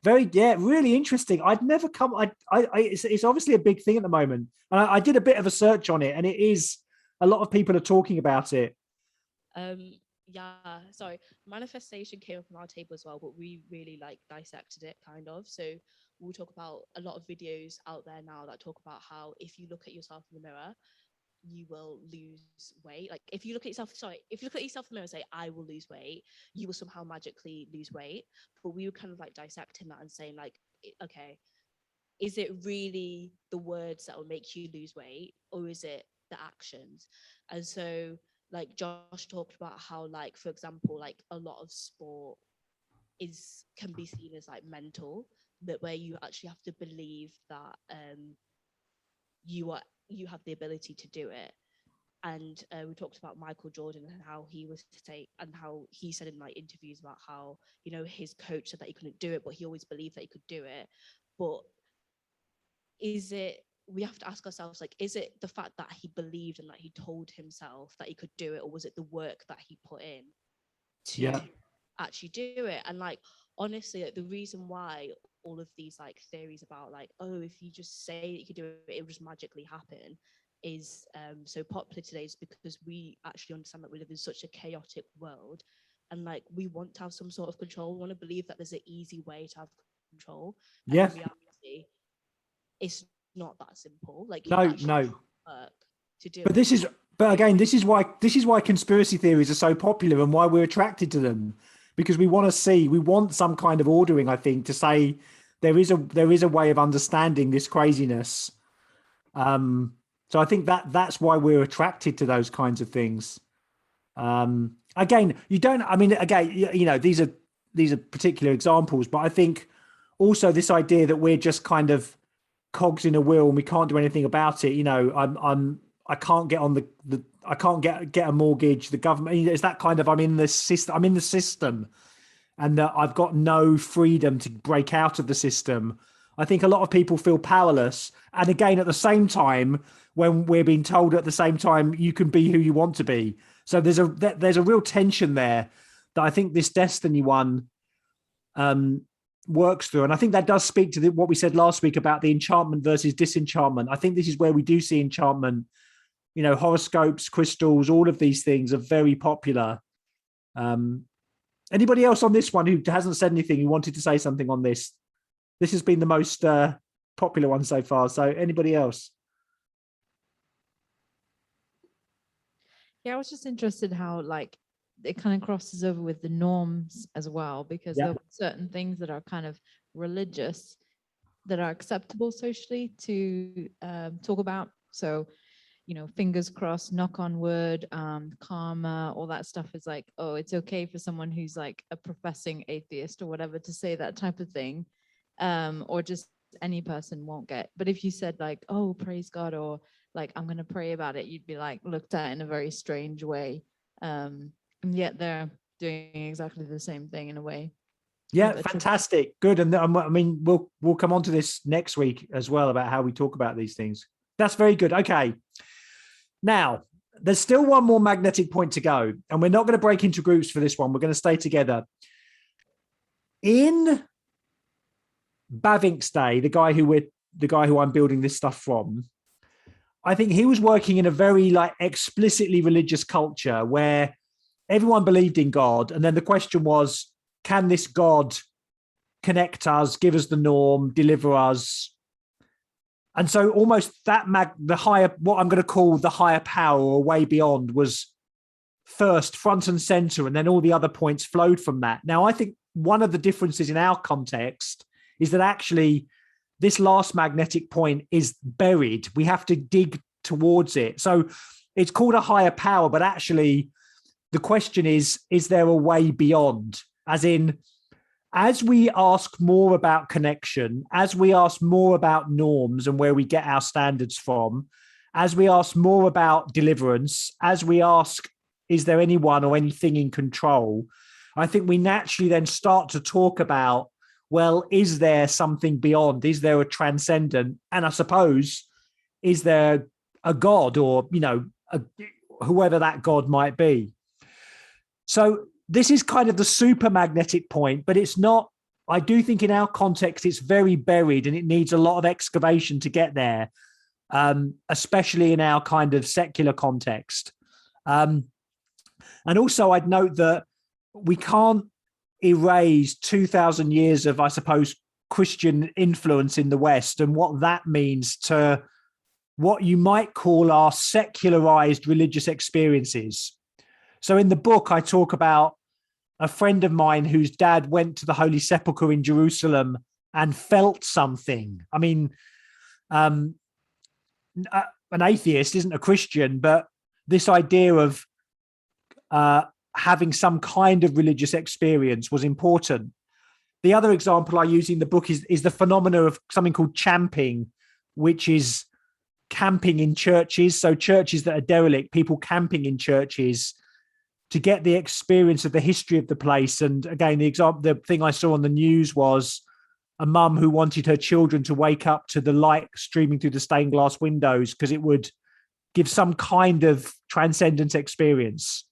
Really interesting. I'd never come. It's obviously a big thing at the moment. And I did a bit of a search on it, and it is, a lot of people are talking about it. Yeah, sorry. Manifestation came up on our table as well, but we really like dissected it kind of. So we'll talk about a lot of videos out there now that talk about how if you look at yourself in the mirror, you will lose weight. Like if you look at yourself in the mirror and say, I will lose weight, you will somehow magically lose weight. But we were kind of like dissecting that and saying like, okay, is it really the words that will make you lose weight, or is it the actions? And so like Josh talked about how, like, for example, like a lot of sport can be seen as like mental, but where you actually have to believe that you are you have the ability to do it. And we talked about Michael Jordan and how he was to say, and how he said in like interviews about how, you know, his coach said that he couldn't do it, but he always believed that he could do it. But is it, we have to ask ourselves, like, is it the fact that he believed and that he told himself that he could do it, or was it the work that he put in to actually do it? And like, honestly, like, the reason why all of these like theories about like, oh, if you just say that you could do it, it will just magically happen, is so popular today, is because we actually understand that we live in such a chaotic world, and like we want to have some sort of control. We want to believe that there's an easy way to have control. And in reality, it's not that simple. Like it actually work to do But it. this is, but again, this is why conspiracy theories are so popular and why we're attracted to them, because we want some kind of ordering, I think, to say there is a way of understanding this craziness. So I think that's why we're attracted to those kinds of things. Again, you know, these are particular examples, but I think also this idea that we're just kind of cogs in a wheel and we can't do anything about it. You know, I can't get on I can't get a mortgage. The government, it's that kind of, I'm in the system, and that I've got no freedom to break out of the system. I think a lot of people feel powerless. And again, at the same time, when we're being told at the same time, you can be who you want to be. So there's a real tension there that I think this Destiny one works through. And I think that does speak to what we said last week about the enchantment versus disenchantment. I think this is where we do see enchantment. You know, horoscopes, crystals, all of these things are very popular. Anybody else on this one who hasn't said anything, who wanted to say something on this? This has been the most popular one so far. So anybody else? Yeah, I was just interested how like it kind of crosses over with the norms as well, because there are certain things that are kind of religious that are acceptable socially to talk about. So, you know, fingers crossed, knock on wood, karma, all that stuff is like, oh, it's okay for someone who's like a professing atheist or whatever to say that type of thing, or just any person won't get. But if you said like, oh, praise God, or like, I'm going to pray about it, you'd be like looked at in a very strange way. And yet they're doing exactly the same thing in a way. Yeah, fantastic. Good. And I mean, we'll come on to this next week as well about how we talk about these things. That's very good. Okay. Now, there's still one more magnetic point to go, and we're not going to break into groups for this one. We're going to stay together. In Bavinck's day, the guy who I'm building this stuff from, I think he was working in a very like explicitly religious culture where everyone believed in God. And then the question was, can this God connect us, give us the norm, deliver us? And so almost the higher, what I'm going to call the higher power or way beyond, was first front and center, and then all the other points flowed from that. Now, I think one of the differences in our context is that actually this last magnetic point is buried. We have to dig towards it. So it's called a higher power, but actually the question is there a way beyond? As in, as we ask more about connection, as we ask more about norms and where we get our standards from, as we ask more about deliverance, as we ask, is there anyone or anything in control? I think we naturally then start to talk about, well, is there something beyond? Is there a transcendent? And I suppose, is there a God, or, you know, whoever that God might be? So this is kind of the super magnetic point, but it's not. I do think in our context, it's very buried and it needs a lot of excavation to get there, especially in our kind of secular context. And also I'd note that we can't erase 2,000 years of, I suppose, Christian influence in the West and what that means to what you might call our secularized religious experiences. So in the book, I talk about a friend of mine whose dad went to the Holy Sepulchre in Jerusalem and felt something. I mean, an atheist isn't a Christian, but this idea of having some kind of religious experience was important. The other example I use in the book is the phenomena of something called champing, which is camping in churches. So churches that are derelict, people camping in churches to get the experience of the history of the place. And again, the thing I saw on the news was a mum who wanted her children to wake up to the light streaming through the stained glass windows because it would give some kind of transcendent experience.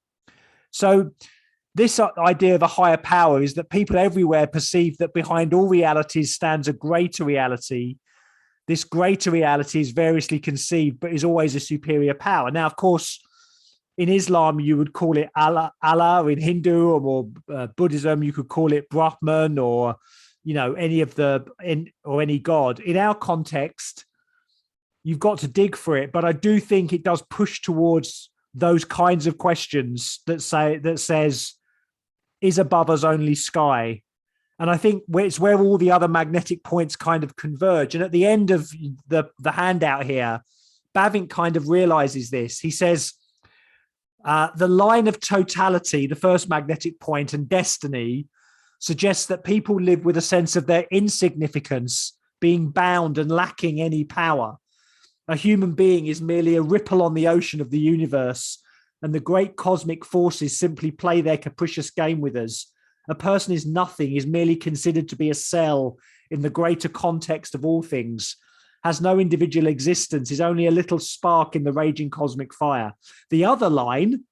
So this idea of a higher power is that people everywhere perceive that behind all realities stands a greater reality. This greater reality is variously conceived, but is always a superior power. Now, of course, in Islam, you would call it Allah. In Hindu or Buddhism, you could call it Brahman, or any god. In our context, you've got to dig for it, but I do think it does push towards those kinds of questions that says, is above us only sky? And I think it's where all the other magnetic points kind of converge. And at the end of the handout here, Bavinck kind of realizes this. He says, the line of totality, the first magnetic point, and destiny suggests that people live with a sense of their insignificance, being bound and lacking any power. A human being is merely a ripple on the ocean of the universe, and the great cosmic forces simply play their capricious game with us. A person is nothing, is merely considered to be a cell in the greater context of all things, has no individual existence, is only a little spark in the raging cosmic fire. The other line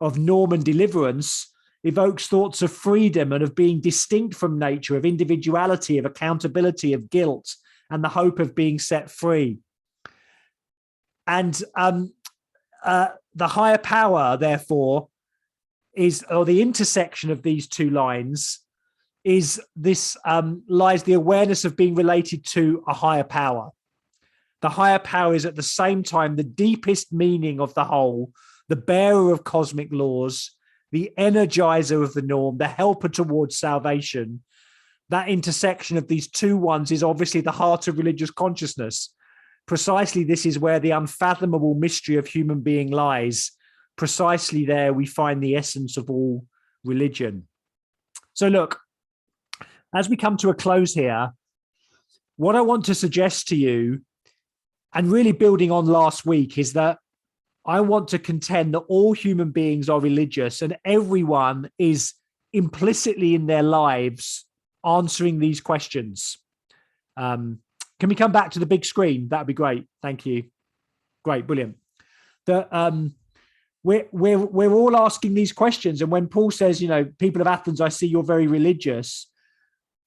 of norm and deliverance evokes thoughts of freedom and of being distinct from nature, of individuality, of accountability, of guilt, and the hope of being set free. And the higher power, therefore, or the intersection of these two lines is this, lies the awareness of being related to a higher power. The higher power is at the same time the deepest meaning of the whole, the bearer of cosmic laws, the energizer of the norm, the helper towards salvation. That intersection of these two ones is obviously the heart of religious consciousness. Precisely this is where the unfathomable mystery of human being lies. Precisely there we find the essence of all religion. So look, as we come to a close here, what I want to suggest to you, and really building on last week, is that I want to contend that all human beings are religious, and everyone is implicitly in their lives answering these questions. Can we come back to the big screen? That would be great. Thank you. Great, brilliant. We're all asking these questions, and when Paul says, people of Athens, I see you're very religious,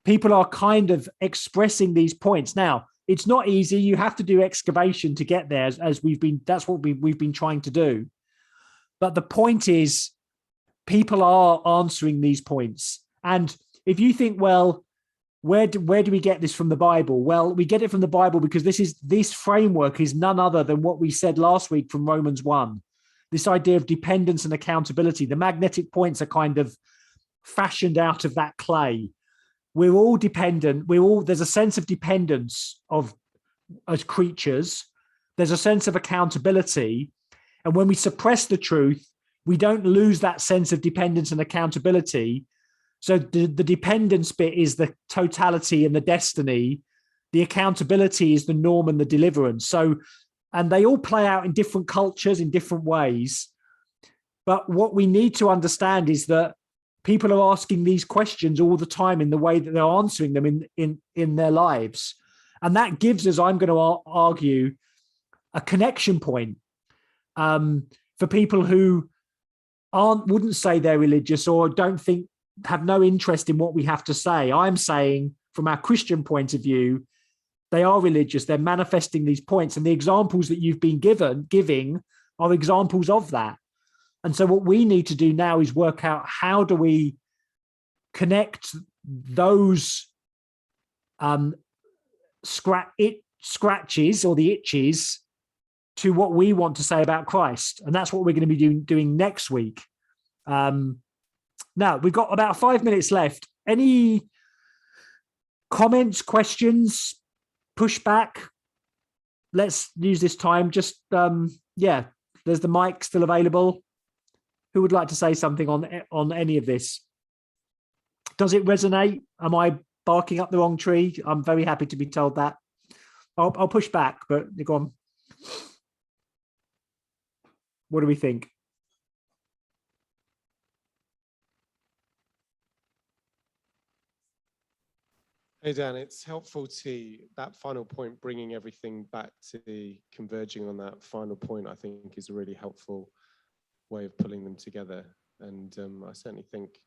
people are kind of expressing these points. Now, it's not easy. You have to do excavation to get there, that's what we've been trying to do. But the point is, people are answering these points. And if you think, well, where do we get this from the Bible? Well, we get it from the Bible because this framework is none other than what we said last week from Romans 1. This idea of dependence and accountability. The magnetic points are kind of fashioned out of that clay. We're all dependent. There's a sense of dependence as creatures. There's a sense of accountability. And when we suppress the truth, we don't lose that sense of dependence and accountability. So the dependence bit is the totality and the destiny. The accountability is the norm and the deliverance. And they all play out in different cultures in different ways. But what we need to understand is that people are asking these questions all the time in the way that they're answering them in their lives. And that gives us, I'm going to argue, a connection point for people who wouldn't say they're religious or have no interest in what we have to say. I'm saying from our Christian point of view, they are religious. They're manifesting these points, and the examples that you've been giving are examples of that. And so what we need to do now is work out, how do we connect those scratches or the itches to what we want to say about Christ. And that's what we're going to be doing next week. Now, we've got about 5 minutes left. Any comments, questions, pushback? Let's use this time. Just, there's the mic still available. Who would like to say something on any of this? Does it resonate? Am I barking up the wrong tree? I'm very happy to be told that. I'll push back, but go on. What do we think? Hey Dan, it's helpful to that final point, bringing everything back to converging on that final point, I think is a really helpful way of pulling them together. And I certainly think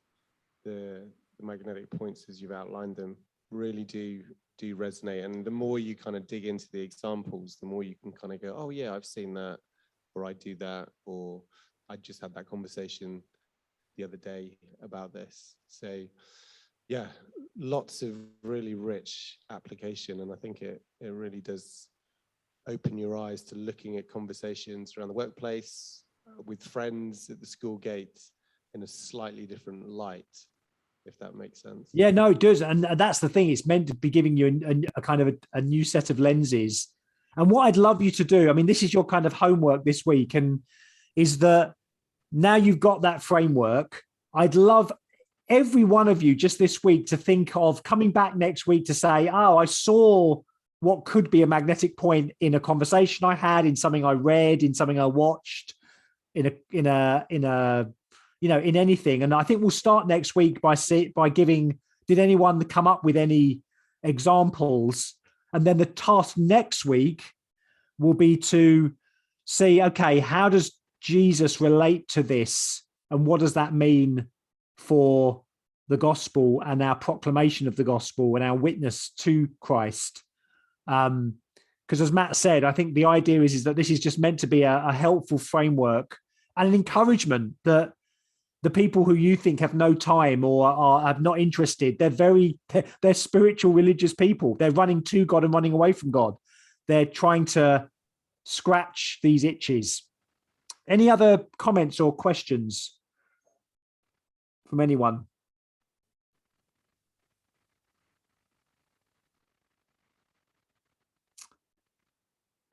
the magnetic points as you've outlined them really do resonate. And the more you kind of dig into the examples, the more you can kind of go, oh yeah, I've seen that, or I do that, or I just had that conversation the other day about this. So yeah, lots of really rich application. And I think it really does open your eyes to looking at conversations around the workplace, with friends at the school gate in a slightly different light, if that makes sense. Yeah, no, it does. And that's the thing. It's meant to be giving you a kind of a new set of lenses. And what I'd love you to do, I mean, this is your kind of homework this week, and is that now you've got that framework, I'd love every one of you just this week to think of coming back next week to say, oh, I saw what could be a magnetic point in a conversation I had, in something I read, in something I watched, in anything. And I think we'll start next week by giving, did anyone come up with any examples? And then the task next week will be to see, okay, how does Jesus relate to this? And what does that mean for the gospel and our proclamation of the gospel and our witness to Christ? Because as Matt said, I think the idea is that this is just meant to be a helpful framework and an encouragement that the people who you think have no time or are not interested, they're spiritual, religious people. They're running to God and running away from God. They're trying to scratch these itches. Any other comments or questions from anyone?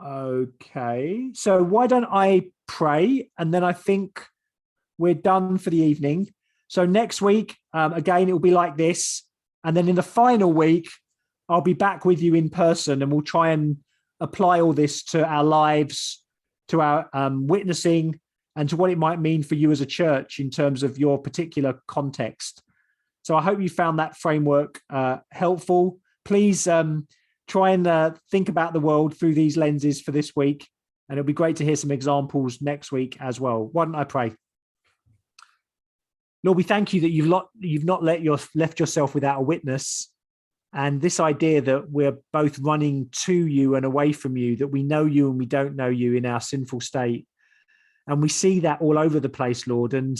Okay, so why don't I pray, and then I think we're done for the evening. So next week, again, it will be like this. And then in the final week, I'll be back with you in person, and we'll try and apply all this to our lives, to our witnessing, and to what it might mean for you as a church in terms of your particular context. So I hope you found that framework helpful. Please try and think about the world through these lenses for this week. And it'll be great to hear some examples next week as well. Why don't I pray? Lord, we thank you that you've not left yourself without a witness. And this idea that we're both running to you and away from you, that we know you and we don't know you in our sinful state. And we see that all over the place, Lord. And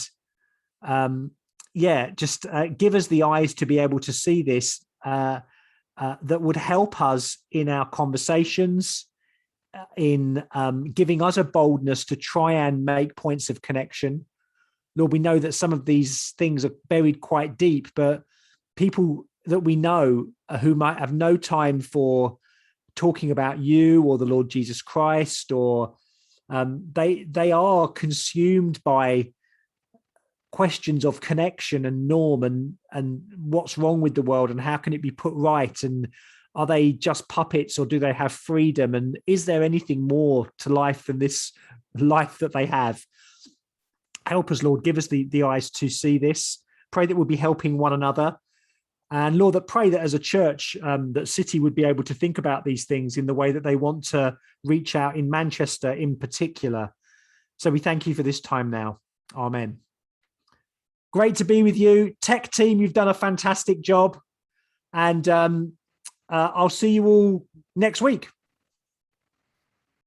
just give us the eyes to be able to see this, that would help us in our conversations, in giving us a boldness to try and make points of connection. Lord, we know that some of these things are buried quite deep, but people that we know who might have no time for talking about you or the Lord Jesus Christ, or they are consumed by questions of connection and norm and what's wrong with the world and how can it be put right, and are they just puppets or do they have freedom, and is there anything more to life than this life that they have? Help us, Lord, give us the eyes to see this. Pray that we'll be helping one another. And Lord, that pray that as a church, that City would be able to think about these things in the way that they want to reach out in Manchester in particular. So we thank you for this time now. Amen. Great to be with you. Tech team, you've done a fantastic job. And I'll see you all next week.